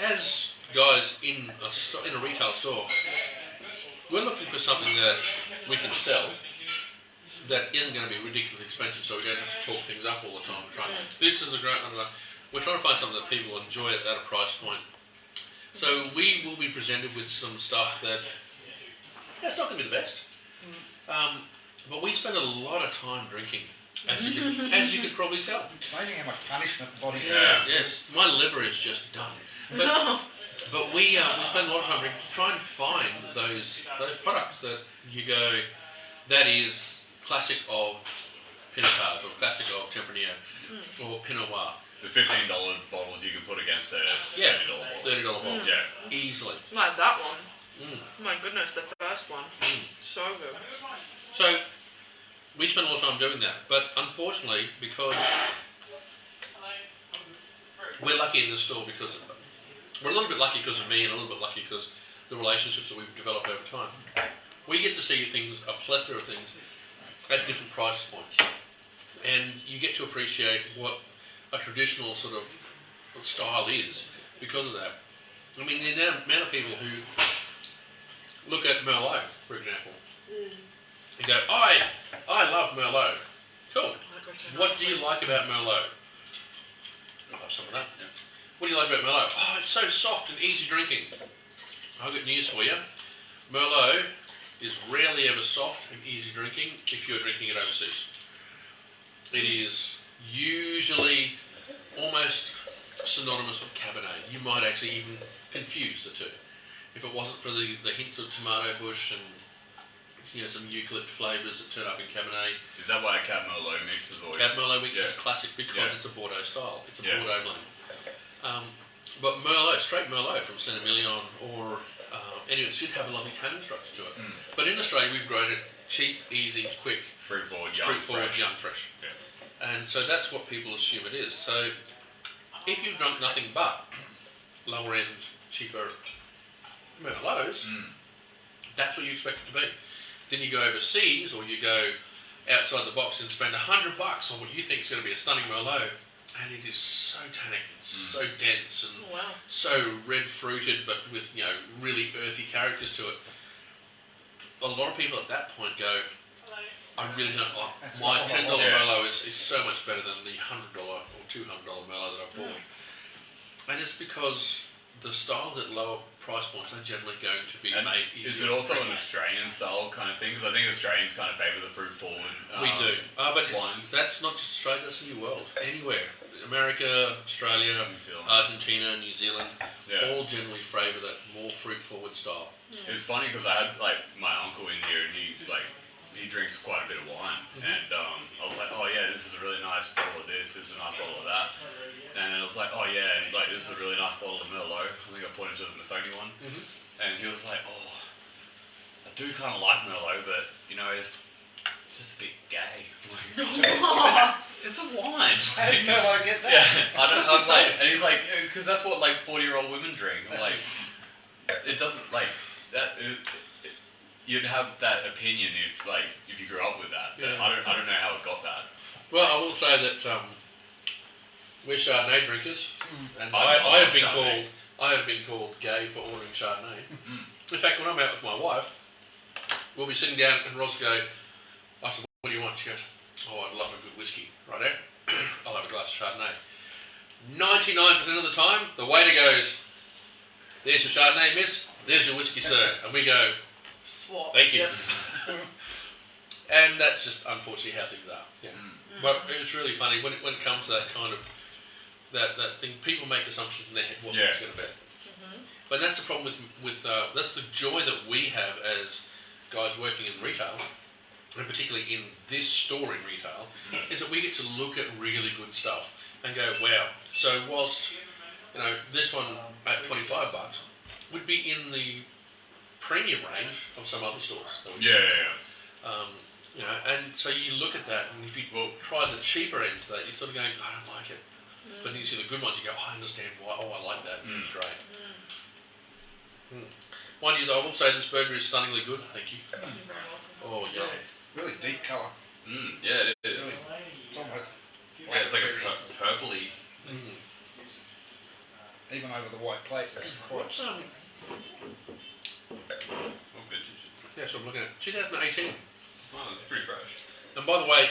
as guys in a retail store, we're looking for something that we can sell that isn't going to be ridiculously expensive, so we don't have to talk things up all the time. This is a great one. We're trying to find something that people enjoy at a price point. So we will be presented with some stuff that it's not going to be the best, but we spend a lot of time drinking, as you could probably tell. It's amazing how much punishment the body Yeah. Yes, my liver is just done. But we spend a lot of time drinking to try and find those products that you go, that is classic of Pinotage or classic of Tempranillo or Pinot Noir. The $15 bottles you can put against a Yeah, $30 bottle. $30 bottle. Yeah. Easily. Like that one. My goodness, the first one. So good. So we spend a lot of time doing that, but unfortunately, because we're lucky in the store, because we're a little bit lucky because of me, and a little bit lucky because the relationships that we've developed over time. We get to see things, a plethora of things, at different price points, and you get to appreciate what a traditional sort of style is because of that. I mean, the amount of people who look at Merlot, for example, and go, I love Merlot. Cool. What do you like about Merlot? I'll have some of that. Yeah. What do you like about Merlot? Oh, it's so soft and easy drinking. I've got news for you. Merlot is rarely ever soft and easy drinking if you're drinking it overseas. It is usually almost synonymous with Cabernet. You might actually even confuse the two. If it wasn't for the hints of tomato bush and some eucalypt flavours that turn up in Cabernet. Is that why a Cab Merlot mix is always... Cab Merlot mix is classic because it's a Bordeaux style. It's a Bordeaux blend. But Merlot, straight Merlot from Saint-Emilion or anyway, it should have a lovely tannin structure to it. But in Australia, we've grown it cheap, easy, quick, Fruit-forward, young, fresh. Yeah. And so that's what people assume it is. So if you've drunk nothing but lower end, cheaper Merlots, that's what you expect it to be. Then you go overseas, or you go outside the box and spend $100 on what you think is going to be a stunning Merlot, and it is so tannic, so dense, and so red fruited, but with really earthy characters to it. A lot of people at that point go, I really don't like my $10 Merlot is so much better than the $100 or $200 Merlot that I've bought. And it's because the styles at lower price points are generally going to be And made easier. is it also an Australian style kind of thing? Because I think Australians kind of favour the fruit forward. We do. But wines. that's not just Australia, that's the new world. Anywhere. America, Australia, New Zealand. Argentina, New Zealand, Yeah. all generally favour that more fruit forward style. It was funny because I had like my uncle in here and he drinks quite a bit of wine and I was like, oh yeah, this is a really nice bottle of this is a nice bottle of that, and I was like, oh yeah, and like this is a really nice bottle of Merlot. I think I pointed to the Missoni one, and he was like, oh, I do kind of like Merlot, but you know it's just a bit gay. Like, it's a wine. How did Merlot get that? Yeah, I don't. I was like, and he's like, because that's what like 40-year-old women drink. I'm like, it doesn't like that. You'd have that opinion if you grew up with that. But Yeah. I don't know how it got that. Well, I will say that we're Chardonnay drinkers, and I I have been Chardonnay. called gay for ordering Chardonnay. In fact, when I'm out with my wife, we'll be sitting down and Roz go, I said, what do you want? She goes, oh, I'd love a good whiskey. Right there, I'll have a glass of Chardonnay. 99% of the time, the waiter goes, there's your Chardonnay, miss. There's your whiskey, sir. And we go, Swap. thank you. Yep. And that's just unfortunately how things are. Yeah. But it's really funny when it comes to that kind of that thing. People make assumptions in their head what it's going to be. But that's the problem with that's the joy that we have as guys working in retail, and particularly in this store in retail, is that we get to look at really good stuff and go, wow. So whilst this one at $25 would be in the premium range of some other stores. And so you look at that, and if you try the cheaper ends of that, you're sort of going, I don't like it. But then you see the good ones, you go, I understand why. Oh, I like that. It's great. Mind you, though, I will say this burger is stunningly good. Thank you. Oh, yeah. Really deep colour. Yeah, it is. Really, it's almost. Yeah, it's like a purpley. Even over the white plate, it's quite. What's What vintage? yeah, so I'm looking at 2018. Oh, it's pretty fresh. And by the way,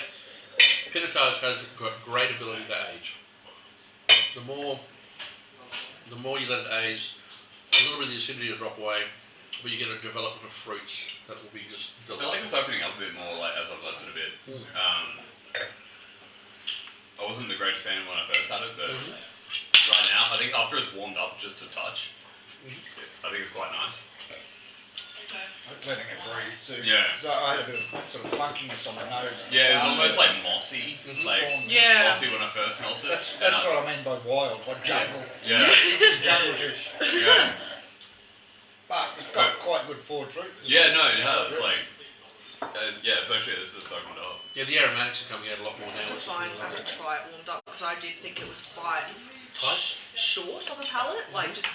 Pinotage has got great ability to age. The more you let it age, a little bit of the acidity will drop away, but you get a development of fruits that will be just I feel like delightful. it's opening up a bit more like as I've left it a bit. I wasn't the greatest fan when I first had it, but right now, I think after it's warmed up just a touch, I think it's quite nice. Letting it breathe too. Yeah. So I had a bit of sort of funkiness on my nose. Yeah, it's almost like mossy, like Yeah. mossy when I first smelt it. That's what I mean by wild, like jungle. Yeah. Jungle juice. Yeah. But it's got quite good forward fruit. Yeah, no, it has. Like, especially as it's opened up. Yeah, the aromatics are coming out a lot more now. I have to try it warmed up because I did think it was quite Tight? short on the palate. Like just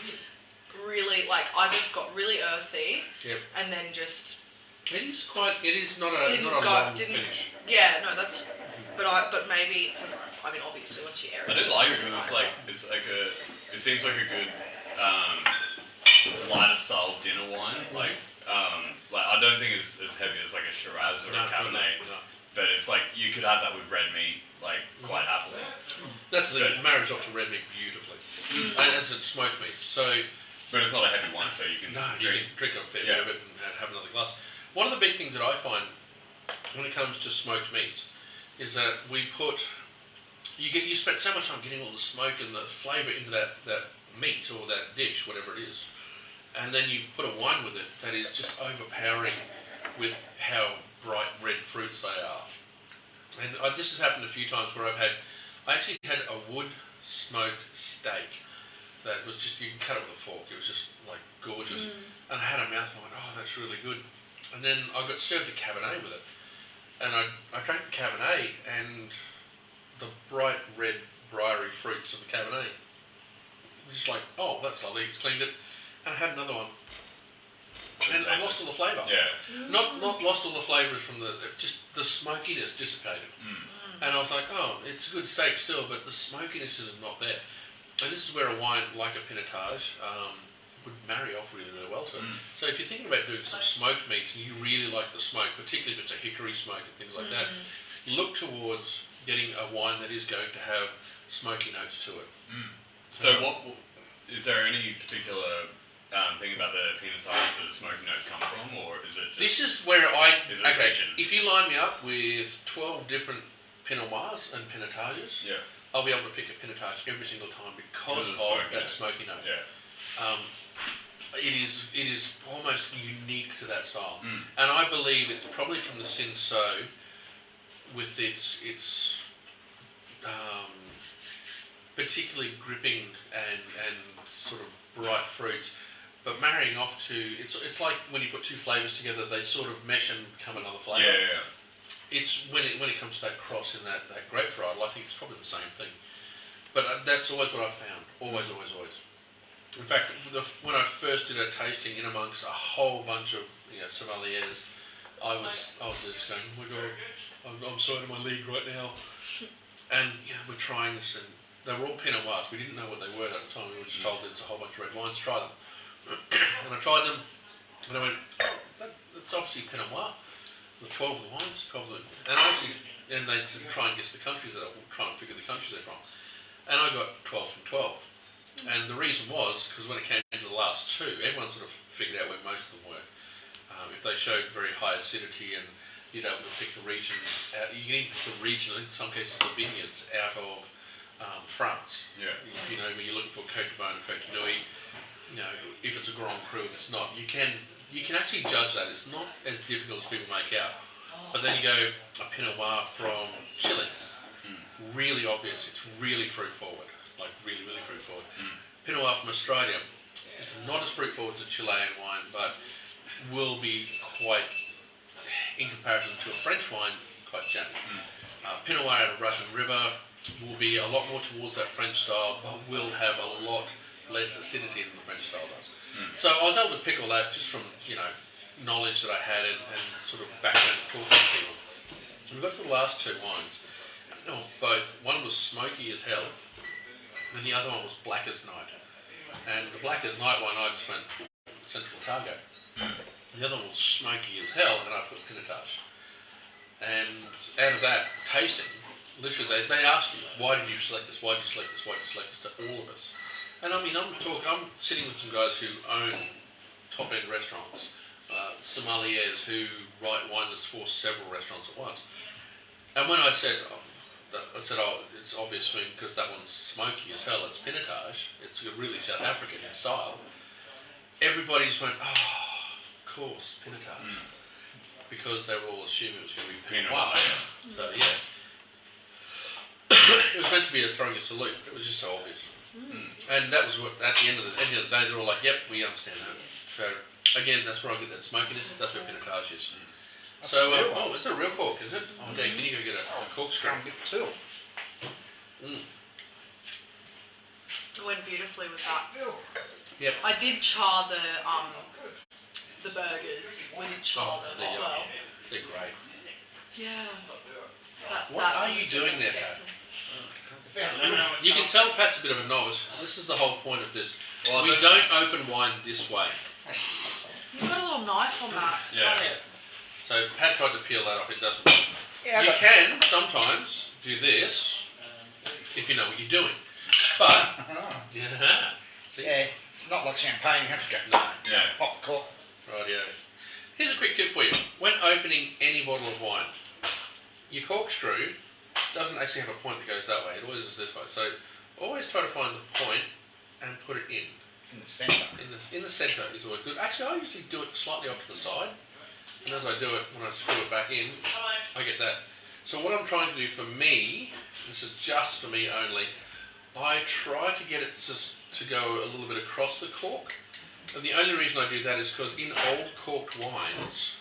really, like I just got really earthy. Yep. And then just It is not a didn't long didn't. finish. Yeah, no, that's. But maybe it's. I mean, obviously, once you air it. I do like it because it seems like a good lighter style dinner wine. Like I don't think it's as heavy as like a Shiraz or a Cabernet. No. But it's like you could have that with red meat, like quite happily. That's the thing. It marries off to red meat beautifully, and as it's smoked meat. So But it's not a heavy one, so you can you drink. can drink a fair bit of it and have another glass. One of the big things that I find when it comes to smoked meats is that you spend so much time getting all the smoke and the flavour into that meat or that dish, whatever it is, and then you put a wine with it that is just overpowering with how bright red fruits they are. And this has happened a few times where I actually had a wood smoked steak that was just, you can cut it with a fork, it was just like gorgeous. And I had a mouthful and I went, oh, that's really good. And then I got served a Cabernet with it. And I drank the Cabernet and the bright red briary fruits of the Cabernet. It was just like, oh, that's lovely, it's cleaned it. And I had another one. And I lost all the flavour. Yeah. Not lost all the flavours from just the smokiness dissipated. And I was like, oh, it's a good steak still, but the smokiness is not there. And this is where a wine like a Pinotage would marry off really, really well to it. So if you're thinking about doing some smoked meats and you really like the smoke, particularly if it's a hickory smoke and things like that, look towards getting a wine that is going to have smoky notes to it. So what is there any particular thing about the penis size that the smoky notes come from, or is it just... This is where Is it okay, region? if you line me up with 12 different Pinot Noirs and Pinotages, Yeah. I'll be able to pick a Pinotage every single time because Because of of smoky that notes. smoky note. Yeah. It is almost unique to that style, Mm. and I believe it's probably from the Cinsault with its particularly gripping and sort of bright fruits, but marrying off to it's like when you put two flavors together, they sort of mesh and become another flavor. Yeah. It's when it comes to that cross in that grape varietal, I think it's probably the same thing. But that's always what I've found. Always. In fact, when I first did a tasting in amongst a whole bunch of sommeliers, I was just going, oh my god, I'm sort of in my league right now. And we're trying this, and they were all Pinot Noirs. We didn't know what they were at the time. We were just told there's a whole bunch of red wines. Try them. And I tried them, and I went, oh, that's obviously Pinot Noir. The 12 of the wines, 12 of the, and they try and guess the countries that try and figure the countries they're from. And I got 12 from 12. And the reason was because when it came to the last two, everyone sort of figured out where most of them were. If they showed very high acidity and you'd able to pick the region out, you can even pick the region, in some cases the vineyards, out of France. Yeah. When you're looking for Côte de Beaune, Côte de Nuit, if it's a Grand Cru, if it's not, you can actually judge that. It's not as difficult as people make out. But then you go a Pinot Noir from Chile, really obvious. It's really fruit forward, like really fruit forward. Pinot Noir from Australia, it's not as fruit forward as a Chilean wine, but will be quite, in comparison to a French wine, quite jammy. Pinot Noir out of Russian River will be a lot more towards that French style, but will have a lot less acidity than the French style does. So I was able to pick all that just from knowledge that I had and sort of background talking to people. And we got to the last two wines. Both. One was smoky as hell, and the other one was black as night. And the black as night one, I just went Central Otago. The other one was smoky as hell, and I put Pinotage. And out of that tasting, literally they asked me, why did you select this? Why did you select this? Why did you select this? To all of us. And I mean, I'm sitting with some guys who own top-end restaurants, sommeliers who write wine lists for several restaurants at once. And when I said, it's obvious to me because that one's smoky as hell, it's Pinotage, it's really South African in style, everybody just went, oh, of course, Pinotage. Because they were all assuming it was going to be Pinot Noir. So, yeah. It was meant to be throwing a salute, but it was just so obvious. And that was what, at the end of the day, they're all like, yep, we understand that. So, again, that's where I get that smokiness, that's where Pinotage is. So, it's a real cork, is it? Oh, Dan, can you go get a corkscrew? Too. It went beautifully with that. Yep. I did char the burgers. We did char them as well. They're great. Yeah. What are you doing there, Pat? Yeah. You can tell Pat's a bit of a novice, because this is the whole point of this. Well, We don't open wine this way. You've got a little knife on that. Yeah. So Pat tried to peel that off, it doesn't work. Yeah, You can sometimes do this, if you know what you're doing. But, see? Yeah, it's not like champagne, you have to go No. Yeah. pop the cork. Rightio. Here's a quick tip for you. When opening any bottle of wine, your corkscrew doesn't actually have a point that goes that way. It always is this way. So always try to find the point and put it in. In the centre. In the centre is always good. Actually, I usually do it slightly off to the side. And as I do it, when I screw it back in, I get that. So what I'm trying to do for me, this is just for me only, I try to get it to go a little bit across the cork. And the only reason I do that is because in old corked wines,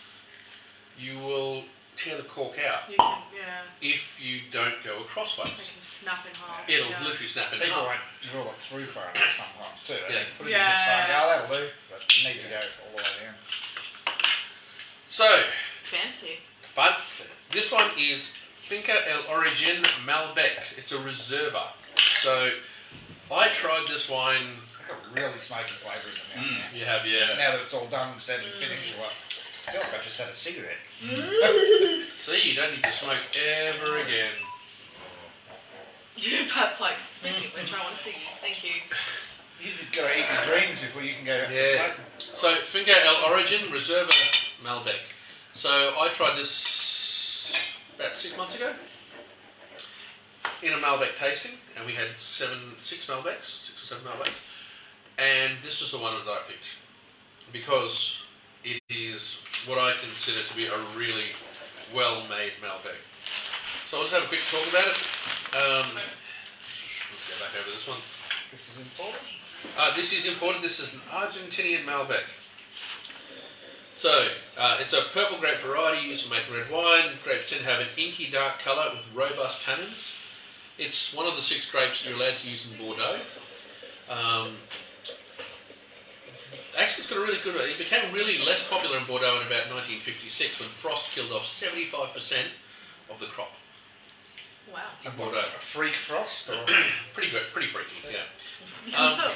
you will tear the cork out You can, yeah. if you don't go acrossways. They can snap in half. It'll yeah. literally snap in People half. won't drill it through far enough sometimes too. Yeah. Put it in this way, Yeah. that'll do. But you need to go all the way down. So, Fancy. but this one is Finca El Origen Malbec. It's a Reserva. So, I tried this wine. It's got a really smoky flavour in the mouth. You have, yeah. Now that it's all done and said and finished, you're like, I feel like I just had a cigarette. See, you don't need to smoke ever again. Pat's like, speaking of which, I want to see you. Thank you. You've got to eat the greens before you can go out Yeah. for smoking. So Finca El Origin Reserva Malbec. So I tried this about 6 months ago in a Malbec tasting, and we had 6 Malbecs, 6 or 7 Malbecs, and this was the one that I picked because it is what I consider to be a really well-made Malbec. So I'll just have a quick talk about it. Let's go back over this one. This is important. This is imported. This is an Argentinian Malbec. So, it's a purple grape variety used for making red wine. Grapes tend to have an inky dark colour with robust tannins. It's one of the 6 grapes you're allowed to use in Bordeaux. Actually, it's got a really good... It became really less popular in Bordeaux in about 1956 when frost killed off 75% of the crop Wow. in Bordeaux. A freak frost? Or Pretty freaky, yeah. I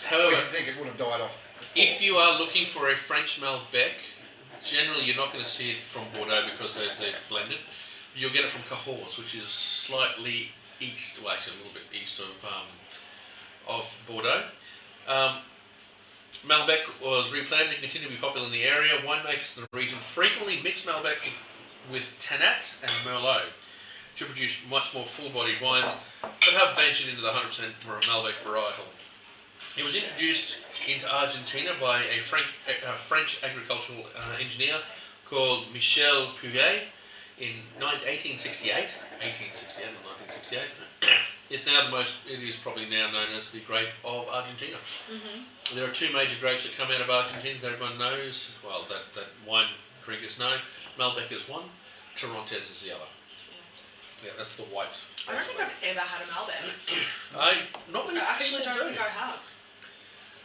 However, would think it would have died off. if you are looking for a French Malbec, generally you're not going to see it from Bordeaux because they're blended. You'll get it from Cahors, which is slightly east, well actually a little bit east of Bordeaux. Malbec was replanted and continued to be popular in the area. Winemakers in the region frequently mix Malbec with Tannat and Merlot to produce much more full-bodied wines, but have ventured into the 100% Malbec varietal. It was introduced into Argentina by a French agricultural engineer called Michel Puget in 1868. 1868 or 1968. It is probably now known as the grape of Argentina. Mm-hmm. There are 2 major grapes that come out of Argentina that everyone knows, well, that wine drinkers know. Malbec is one, Torrontés is the other. Yeah, that's the white. I don't think I've ever had a Malbec. Not many I actually people don't do. think I have.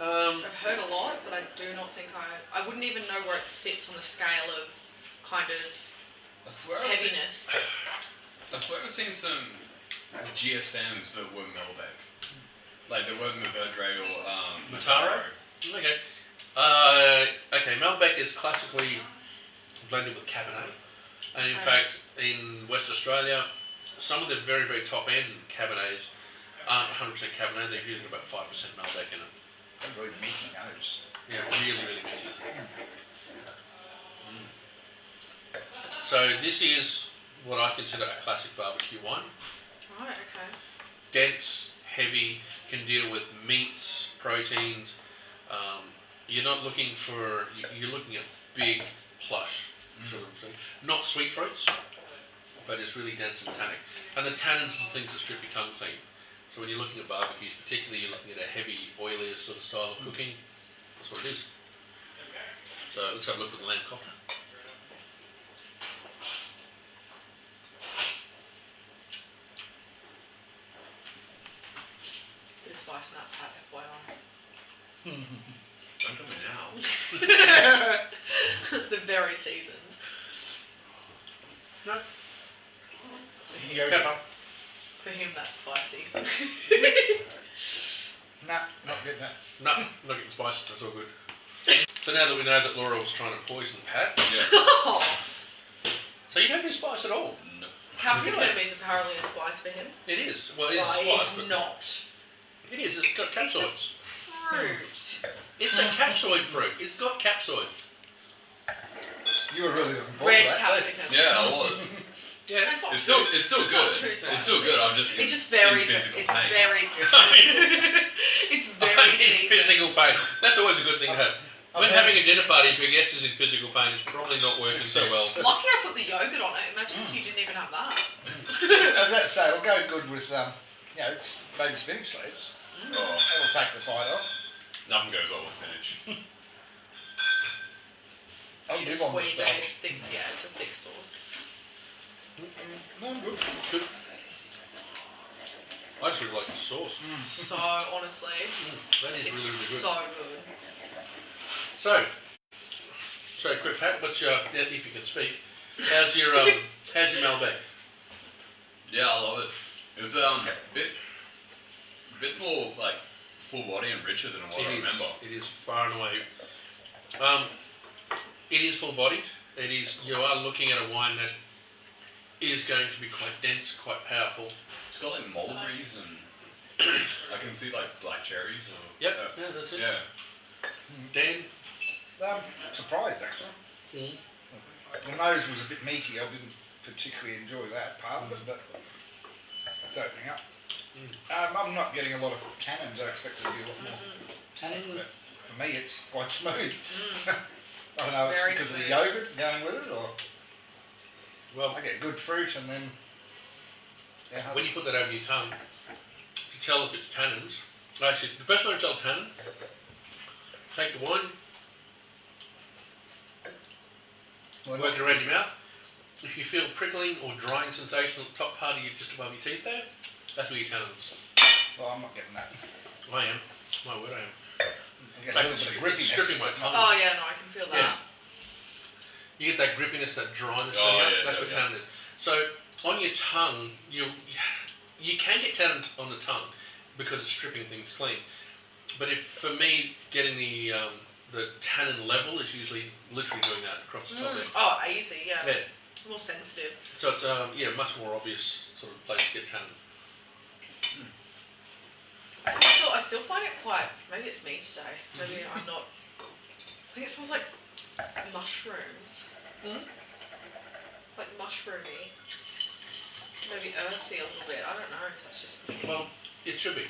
I've heard a lot, but I do not think I wouldn't even know where it sits on the scale of kind of I swear I was seeing- heaviness. I swear I was seeing some GSMs that were Malbec. Like there weren't Verdre or Mataro? Okay. Okay, Malbec is classically blended with Cabernet. And in fact, in West Australia, some of the very, very top end Cabernets aren't 100% Cabernet, they've usually got about 5% Malbec in it. I'm really meaty nose. Yeah, really, really meaty. So this is what I consider a classic barbecue wine. Right, okay. Dense, heavy, can deal with meats, proteins. You're not looking for, you're looking at big, plush sort of thing. Not sweet fruits, but it's really dense and tannic. And the tannins and things that strip your tongue clean. So when you're looking at barbecues, particularly you're looking at a heavy, oily sort of style of cooking, that's what it is. So let's have a look at the lamb kofta. Bit of spice in that pat, FYI. Don't tell me now. They're very seasoned. No. Pepper. For him, that's spicy. Nah, not getting that. No, not getting spicy, that's all good. So now that we know that Laura was trying to poison Pat, Yeah. Oh, so you don't do spice at all? No. capsicum Really? is apparently a spice for him. It is. Well, it is Well, a spice, it's but not. it is. It's got capsoids. Fruit. It's a capsoid fruit. It's got capsoids. You were really looking forward Red to that. capsicum. Yeah, I was. Yeah. It's not It's still too- it's still it's good. not too It's still spicy. good. I'm just It's just very, in physical it's pain. very, it's I'm very in seasoned. physical pain. That's always a good thing to have. When Okay. having a dinner party, if your guest is in physical pain, it's probably not working so well. Lucky I put the yogurt on it. Imagine if you didn't even have that. As that say, it'll go good with, it's maybe spinach leaves. Oh, That'll take the fight off. nothing goes well with spinach. Oh, You you just do want squeeze the it. stuff. It's thick. Yeah, it's a thick sauce. No, I'm good. Good. I just really like the sauce. So honestly, That is it's really, really good. so good. So quick, Pat, what's your, if you can speak, how's your Malbec? Yeah, I love it. It was bit more like full body and richer than what I remember. It is far and away. It is full bodied. It is. You are looking at a wine that is going to be quite dense, quite powerful. It's got like mulberries and I can see like black cherries or. Yep. Yeah, that's it. Yeah. Dan. Surprised actually. Mm. The nose was a bit meaty. I didn't particularly enjoy that part of it, but it's opening up. I'm not getting a lot of tannins. I expected to be a lot more tannic, but for me it's quite smooth. I don't know if it's because of the yogurt going with it, or Well, I get good fruit and then. Yeah, when you put that over your tongue, to tell if it's tannins, actually, the best way to tell tannin, take the wine, work it around your mouth. If you feel prickling or drying sensation on the top part of your, just above your teeth there, that's where your tannins. Well, I'm not getting that. I am. My word, I am. I get Like a little it's, bit of it's grippiness. stripping my tongue. Oh yeah, no, I can feel that. Yeah. You get that grippiness, that dryness. That's what tannin is. So on your tongue, you can get tannin on the tongue because it's stripping things clean. But if for me, getting the tannin level is usually literally doing that across the top there. Oh, easy, yeah. Yeah. More sensitive. So it's much more obvious sort of place to get tannin. I still find it quite. Maybe it's me today. Maybe I'm not. I think it smells like mushrooms. Like mushroomy. Maybe earthy a little bit. I don't know if that's just me. Well, it should be,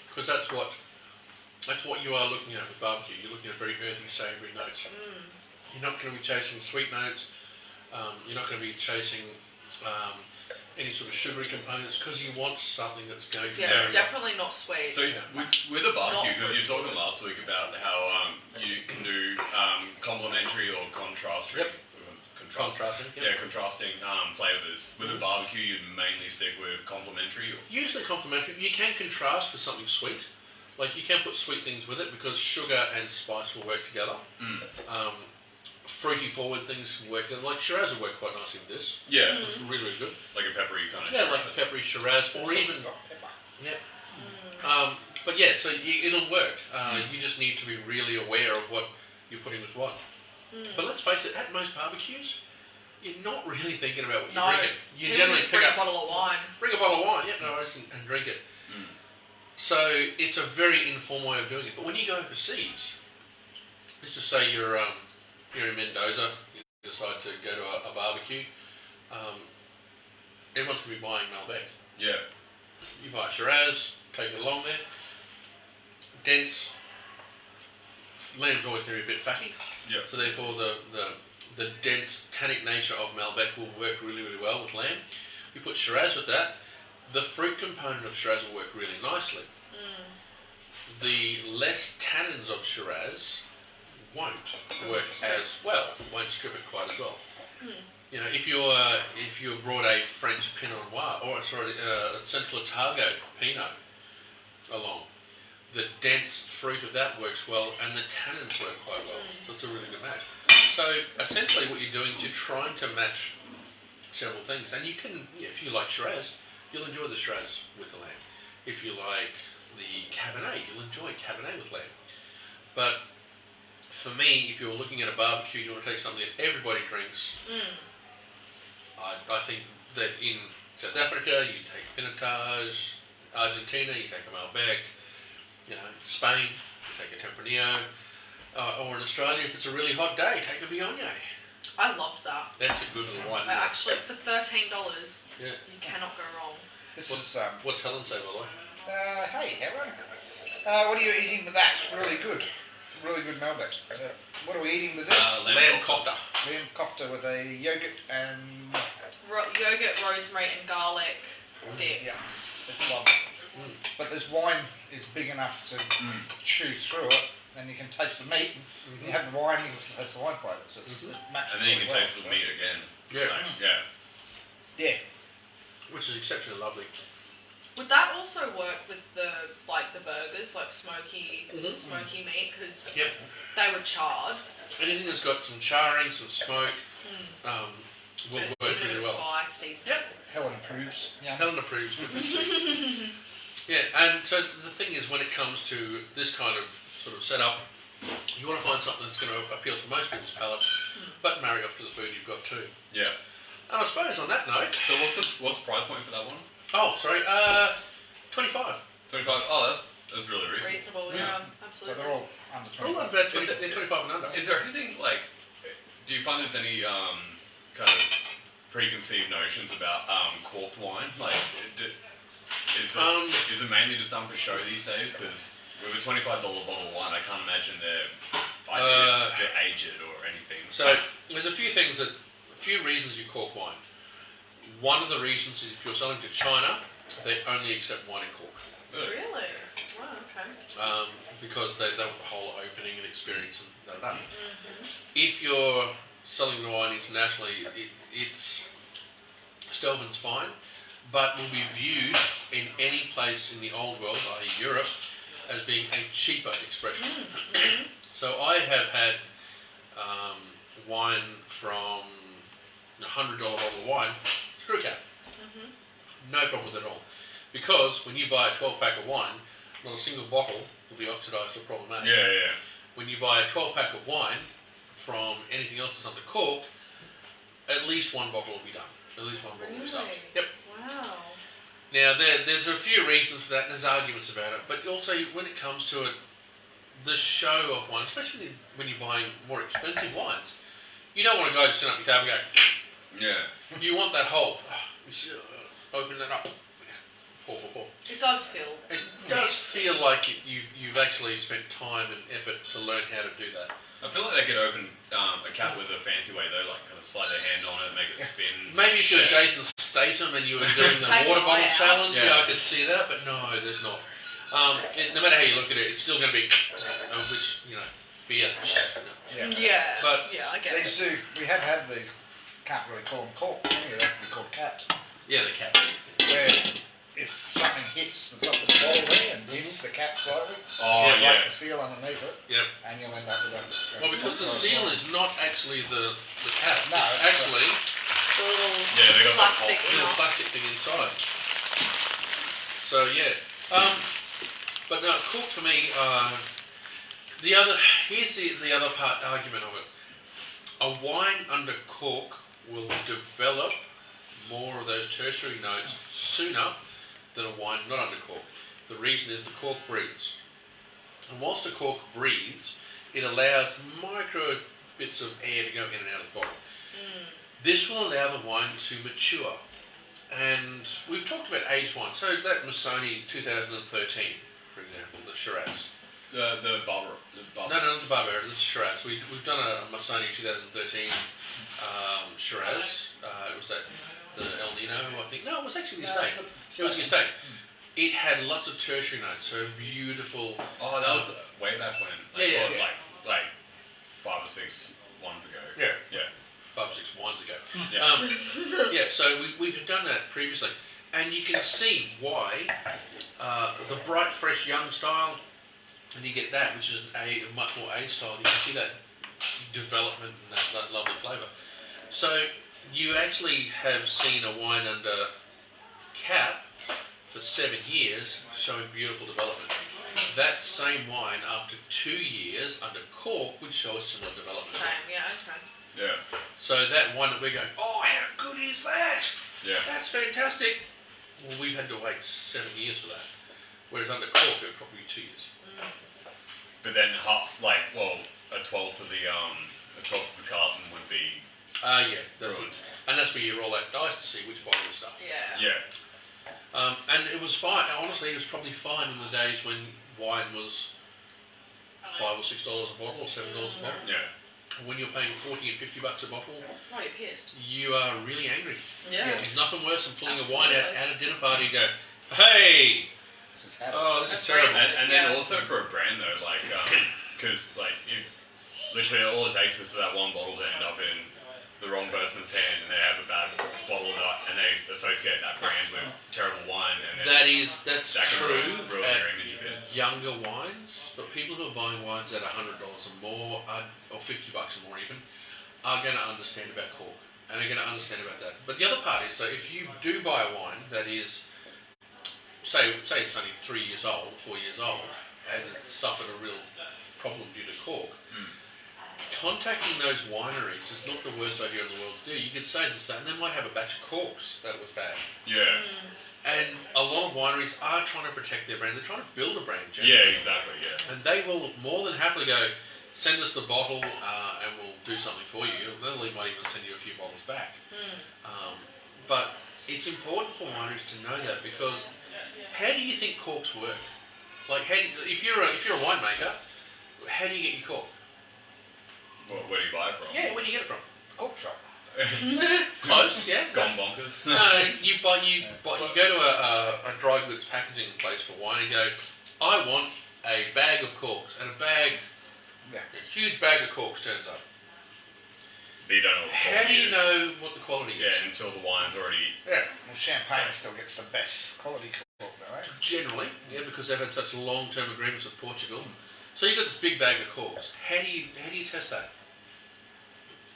because that's what you are looking at with barbecue. You're looking at very earthy, savoury notes. You're not going to be chasing sweet notes. You're not going to be chasing any sort of sugary components because you want something that's going to. Yeah, it's definitely not sweet. So with a barbecue, because you were talking last week about how you can do complementary or contrasting. Yep. Contrasting. Yep. Yeah, contrasting flavours. With a barbecue, you'd mainly stick with complementary. Usually complementary. You can contrast with something sweet. Like you can put sweet things with it because sugar and spice will work together. Fruity forward things work. Like Shiraz will work quite nicely with this. Yeah. It's really, really good. Like a peppery kind of Yeah, Shiraz. like a peppery Shiraz or even. pepper. Yeah. But yeah, so it'll work. You just need to be really aware of what you're putting with what. But let's face it, at most barbecues, you're not really thinking about what you're drinking. You generally just pick bring up a bottle of wine. Bring a bottle of wine, yeah, no worries, and drink it. So it's a very informal way of doing it. But when you go overseas, let's just say you're in Mendoza, you decide to go to a barbecue. Everyone's going to be buying Malbec. Yeah. You buy a Shiraz, take it along there. Dense. Lamb's always going to be a bit fatty. Yeah. So therefore the dense tannic nature of Malbec will work really, really well with lamb. You put Shiraz with that, the fruit component of Shiraz will work really nicely. The less tannins of Shiraz won't work as well, won't strip it quite as well. You know, if you brought a French Pinot Noir, or sorry, a Central Otago Pinot along, the dense fruit of that works well, and the tannins work quite well. So it's a really good match. So essentially, what you're doing is you're trying to match several things, and you can, if you like Shiraz, you'll enjoy the Shiraz with the lamb. If you like the Cabernet, you'll enjoy Cabernet with lamb. But for me, if you're looking at a barbecue, you want to take something that everybody drinks. I think that in South Africa, you take Pinotage, Argentina, you take a Malbec. You know, Spain, you take a Tempranillo, or in Australia, if it's a really hot day, take a Viognier. I loved that. That's a good little wine. Actually, for $13, Yeah. you cannot go wrong. What's Helen say, by the way? Hey, Helen. What are you eating with that? Really good. Really good Malbec. What are we eating with this? Lamb kofta. Lamb kofta with a yogurt and... Yogurt, rosemary and garlic dip. Yeah, it's lovely. But this wine is big enough to chew through it, and you can taste the meat. And you have the wine, you can taste the wine flavour. So it's matched. And then you can taste the meat again. Yeah. Yeah. Which is exceptionally lovely. Would that also work with the burgers, like smoky meat? Because they were charred. Anything that's got some charring, some smoke, will work really well. Spice, seasoning. Yep. Helen approves. Yeah. Helen approves. Good to see. Yeah, and so the thing is, when it comes to this kind of sort of setup, you want to find something that's going to appeal to most people's palates, but marry off to the food you've got too. Yeah. And I suppose on that note, So what's the price point for that one? oh, sorry, 25. 25. Oh, that's really reasonable. Reasonable, Yeah. So absolutely. they're all under All 25. not bad. They're 25 and under. Is there anything like? Do you find there's any kind of preconceived notions about corked wine? Like, is it mainly just done for show these days? Because with a $25 bottle of wine, I can't imagine they're aged or anything. So there's a few reasons you cork wine. One of the reasons is if you're selling to China, they only accept wine in cork. Really? Wow, okay. Because they want the whole opening and experience and that. If you're selling the wine internationally, it's Stelvin's fine, but will be viewed in any place in the old world, i.e. Europe, as being a cheaper expression. So I have had wine from a $100 bottle of wine, screw cap. No problem with it at all. Because when you buy a 12-pack of wine, not a single bottle will be oxidised or problematic. Yeah. When you buy a 12-pack of wine from anything else that's under cork, at least one bottle will be done. At least one bottle will be stuffed. Yep. Wow. Now, there's a few reasons for that, and there's arguments about it, but also when it comes to it, the show of wine, especially when you're buying more expensive wines, you don't want to go just sit up your table and go, Yeah. you want that whole, open that up, pour. It does feel. It does feel like you've actually spent time and effort to learn how to do that. I feel like they could open a cap with a fancy way though, like kind of slide their hand on it, make it spin. Maybe if you're Jason Statham and you were doing the Take water an bottle eye out. challenge, Yeah. I could see that, but no, there's not. No matter how you look at it, it's still going to be, beer. Yeah. But I get These it. we have had these, can't really call them cork, can you? They have to be called capped. yeah, the cap. Where if something hits the top of the bottle there and dims the cap slightly, Oh you yeah. break the seal underneath it, Yep. and you'll end up with a... Well, because the seal is not actually the cap. No, it's it's actually The little Yeah, they got that plastic. the little plastic thing inside. So yeah. But no, cork for me. Here's the other argument of it. A wine under cork will develop more of those tertiary notes sooner than a wine not under cork. The reason is the cork breathes. And whilst the cork breathes, it allows micro bits of air to go in and out of the bottle. This will allow the wine to mature. And we've talked about aged wine. So that Masoni 2013, for example, the Shiraz. The bubble. No, not the Barbera, this is Shiraz. We've done a Masoni 2013 Shiraz. It was the El Nino, I think. No, it was actually the estate. It was the estate. It had lots of tertiary notes, so beautiful. Oh, that was way back when. Yeah. Like 5 or 6 ones ago. Yeah. 5 or 6 wines ago. Yeah. So we've done that previously. And you can see why the bright, fresh, young style, and you get that, which is a much more aged style, you can see that development and that lovely flavour. So you actually have seen a wine under cap for 7 years showing beautiful development. That same wine after 2 years under cork would show a similar development. Same, yeah, okay. Yeah. So that one that we're going, oh, how good is that? Yeah. That's fantastic. Well, we've had to wait 7 years for that. Whereas under cork, it would probably be 2 years. But then a 12th of the carton would be. Yeah, that's Right. it. And that's where you roll that dice to see which bottle is stuff. Yeah. Yeah. And it was fine. Honestly, it was probably fine in the days when wine was $5 or $6 a bottle or $7 a bottle. Yeah. When you're paying $40 and $50 a bottle, Oh, you're pissed. you are really angry. Yeah. There's nothing worse than pulling Absolutely. a wine out at a dinner party and go, hey, This is how this is That's terrible. right. And then Yeah. also for a brand though, like, because like if literally all it takes is for that one bottle to end up in the wrong person's hand and they have a bad bottle of that and they associate that brand with terrible wine and then That's that can true ruin at your image a bit. younger wines, but people who are buying wines at $100 or more, or $50 or more even, are going to understand about cork and are going to understand about that. But the other part is, so if you do buy a wine that is, say it's only 3 years old, 4 years old, and it's suffered a real problem due to cork, contacting those wineries is not the worst idea in the world to do. You could say this, and they might have a batch of corks that was bad. Yeah. And a lot of wineries are trying to protect their brand. They're trying to build a brand, Yeah, exactly. Yeah. and they will more than happily go, send us the bottle, and we'll do something for you. They might even send you a few bottles back. But it's important for wineries to know that, because how do you think corks work? Like, if you're a winemaker, how do you get your cork? Well, where do you buy it from? Yeah, where do you get it from? Cork shop. Close, yeah. Gone bonkers. No, you go to a dry goods packaging place for wine and go, I want a bag of corks, and a huge bag of corks turns up. But you don't know what the How quality do you is. know what the quality is? Yeah, until the wine's already... Yeah. Well, champagne still gets the best quality cork, though, eh? Generally, yeah, because they've had such long-term agreements with Portugal. So you've got this big bag of corks. How do you test that?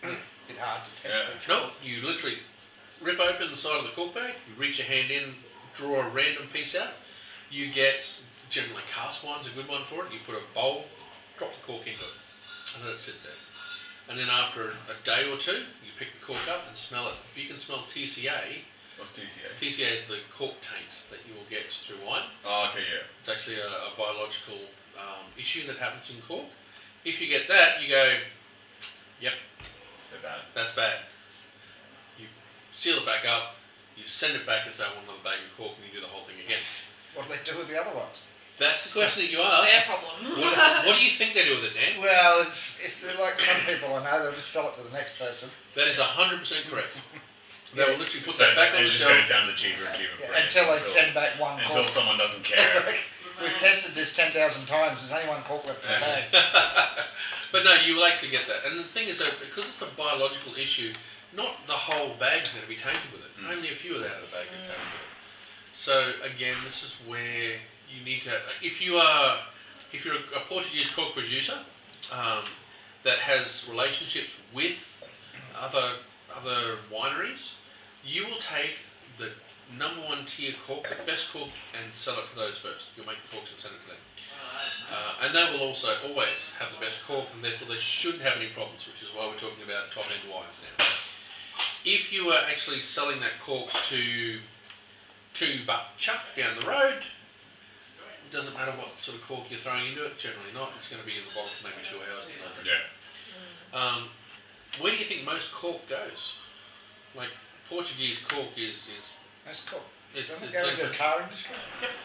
Bit hard to test. Yeah. each No, cork. you literally rip open the side of the cork bag, you reach your hand in, draw a random piece out. You get, generally cask wine's a good one for it. You put a bowl, drop the cork into it, and let it sit there. And then after a day or two, you pick the cork up and smell it. If you can smell TCA, What's TCA? TCA is the cork taint that you will get through wine. Oh, okay, yeah. It's actually a biological issue that happens in cork. If you get that, you go, yep, They're bad. that's bad. You seal it back up, you send it back and say, I want another bag of cork, and you do the whole thing again. What do they do with the other ones? That's the question that you ask. Their problem. What do you think they do with it, Dan? Well, if they're like some people I know, they'll just sell it to the next person. That is 100% correct. They will literally put So that back on it the just shelf. goes down to the cheaper and cheaper brands Until they send back one until cork. someone doesn't care. We've tested this 10,000 times. There's only one cork left in the bag. But no, you will actually get that. And the thing is that because it's a biological issue, not the whole bag's going to be tainted with it. Only a few of that out of the bag are tainted with it. So again, this is where you need to. If you're a Portuguese cork producer that has relationships with other wineries, you will take the number one tier cork, the best cork, and sell it to those first. You'll make the corks and send it to them. And they will also always have the best cork, and therefore they shouldn't have any problems, which is why we're talking about top-end wines now. If you are actually selling that cork to Buck Chuck down the road, it doesn't matter what sort of cork you're throwing into it, generally not. It's going to be in the bottle for maybe 2 hours. Yeah. Where do you think most cork goes? Like, Portuguese cork is That's cool. it's Doesn't it like go into the car industry?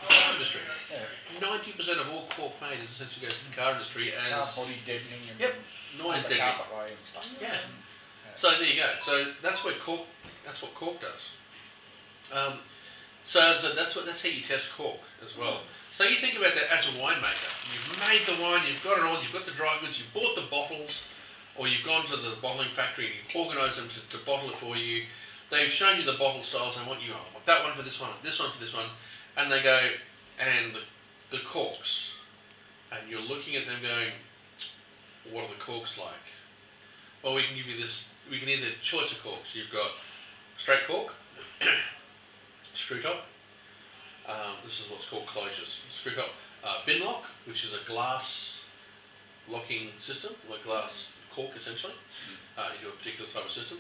car industry. Yeah. 90% of all cork made is essentially goes to the car industry as Car body deadening and noise under deadening. carpet lay and stuff. Yeah. So there you go. So that's what cork does. So that's how you test cork as well. So you think about that as a winemaker. You've made the wine, you've got it all, you've got the dry goods, you've bought the bottles, or you've gone to the bottling factory and you've organised them to bottle it for you. They've shown you the bottle styles. I want that one for this one for this one, and they go, and the corks, and you're looking at them going, what are the corks like? Well, we can give you this. We can either choice of corks. You've got straight cork, screw top. This is what's called closures. Screw top, fin lock, which is a glass locking system, like glass cork essentially, into a particular type of system.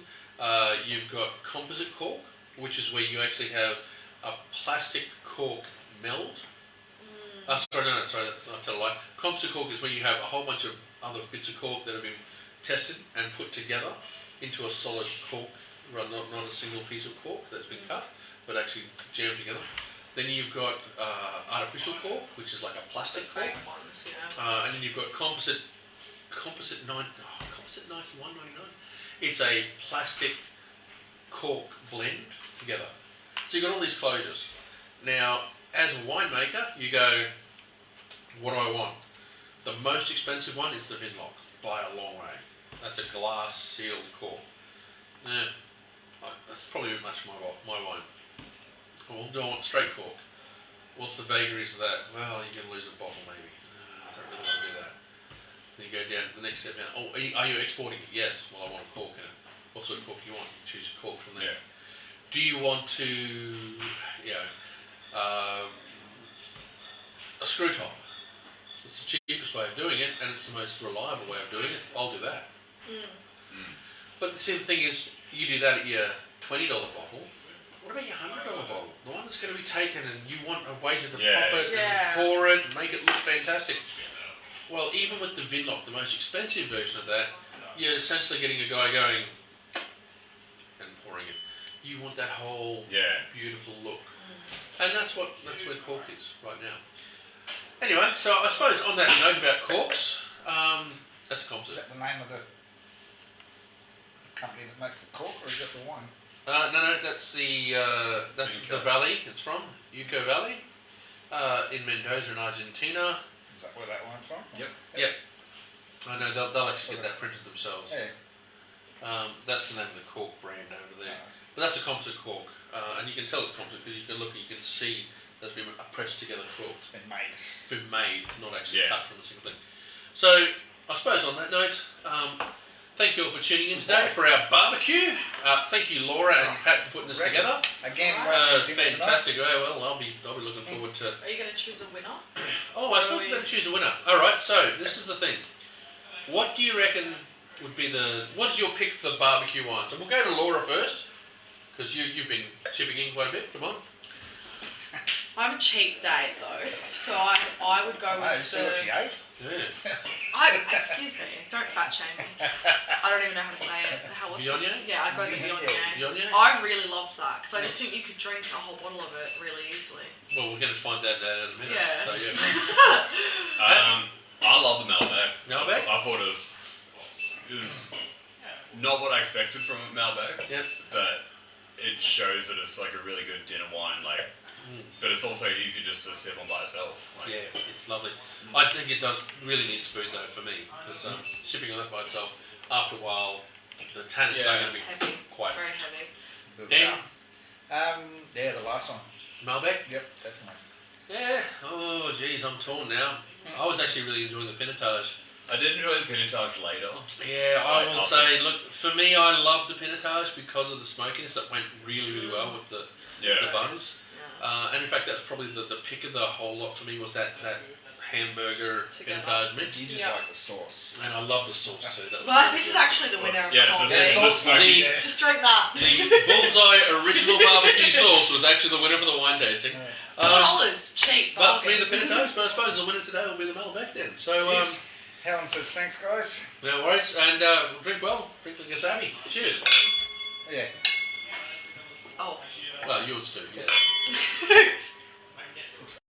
You've got composite cork, which is where you actually have a plastic cork meld. Sorry, that's a lie. Composite cork is where you have a whole bunch of other bits of cork that have been tested and put together into a solid cork, not a single piece of cork that's been cut, but actually jammed together. Then you've got artificial cork, which is like a plastic cork. Fake ones, yeah. And then you've got composite 91.99. It's a plastic cork blend together. So you've got all these closures. Now, as a winemaker, you go, what do I want? The most expensive one is the Vinlock, by a long way. That's a glass sealed cork. That's probably a bit much for my wine. Well, do I want straight cork? What's the vagaries of that? Well, you're going to lose a bottle maybe. I don't really want to do that. Then you go down the next step down. Oh, are you exporting it? Yes. Well, I want a cork in it. What sort of cork do you want? You choose a cork from there. Yeah. Do you want to, a screw top? It's the cheapest cheapest way of doing it, and it's the most reliable way of doing it, I'll do that. But see, the thing is, you do that at your $20 bottle. What about your $100 bottle? The one that's going to be taken, and you want a waiter to pop it and pour it and make it look fantastic. Well, even with the Vinlock, the most expensive version of that, you're essentially getting a guy going and pouring it. You want that whole beautiful look, and that's where cork is right now. Anyway, so I suppose on that note about corks, that's a Is composite. that the name of the company that makes the cork, or is that the wine? No, that's the valley it's from, Uco Valley, in Mendoza in Argentina. Is that where that wine's from? Yep. I know they'll actually get that printed themselves. Yeah. That's the name of the cork brand over there. But that's a composite cork, and you can tell it's composite because you can look and you can see that's been a pressed together cork. It's been made. It's been made, not actually cut from a single thing. So I suppose on that note, thank you all for tuning in today for our barbecue. Thank you, Laura and Pat, for putting this together. Again, fantastic. Well, I'll be looking forward to. Are you going to choose a winner? Oh, I suppose we're going to choose a winner. All right. So this is the thing. What do you reckon would be what is your pick for the barbecue wines? And we'll go to Laura first because you've been chipping in quite a bit. Come on. I'm a cheap date though, so I would go with see what she ate? Yeah. Excuse me, don't fat shame me. I don't even know how to say it. Viognier? Yeah, I'd go with the Viognier. Viognier? I really loved that because I just think you could drink a whole bottle of it really easily. Well, we're going to find that out in a minute. Yeah. So, yeah. I love the Malbec. Malbec? I thought it was not what I expected from Malbec. Yep. But it shows that it's like a really good dinner wine, but it's also easy just to sip on by itself. Yeah, it's lovely. I think it does really need spoon though for me because sipping on that by itself, after a while, the tannins are going to be heavy. quite Very heavy. Dan? Yeah, the last one. Malbec? Yep, definitely. Yeah. Oh, geez, I'm torn now. I was actually really enjoying the Pinotage. I did enjoy the Pinotage later. Yeah, I will say, look, for me, I love the Pinotage because of the smokiness that went really, really well with the buns. And in fact, that's probably the pick of the whole lot for me was that hamburger Pinotage mix. You just like the sauce. And I love the sauce too. Well, this is actually the winner of the whole thing. Just drink that. The Bullseye original barbecue sauce was actually the winner for the wine tasting. $4, cheap. But for me, the Pinotage, but I suppose the winner today will be the Malbec then. So, Helen says thanks, guys. no worries. And drink well. Drink like a savvy. Cheers. Yeah. Oh. Well, yours too, yeah.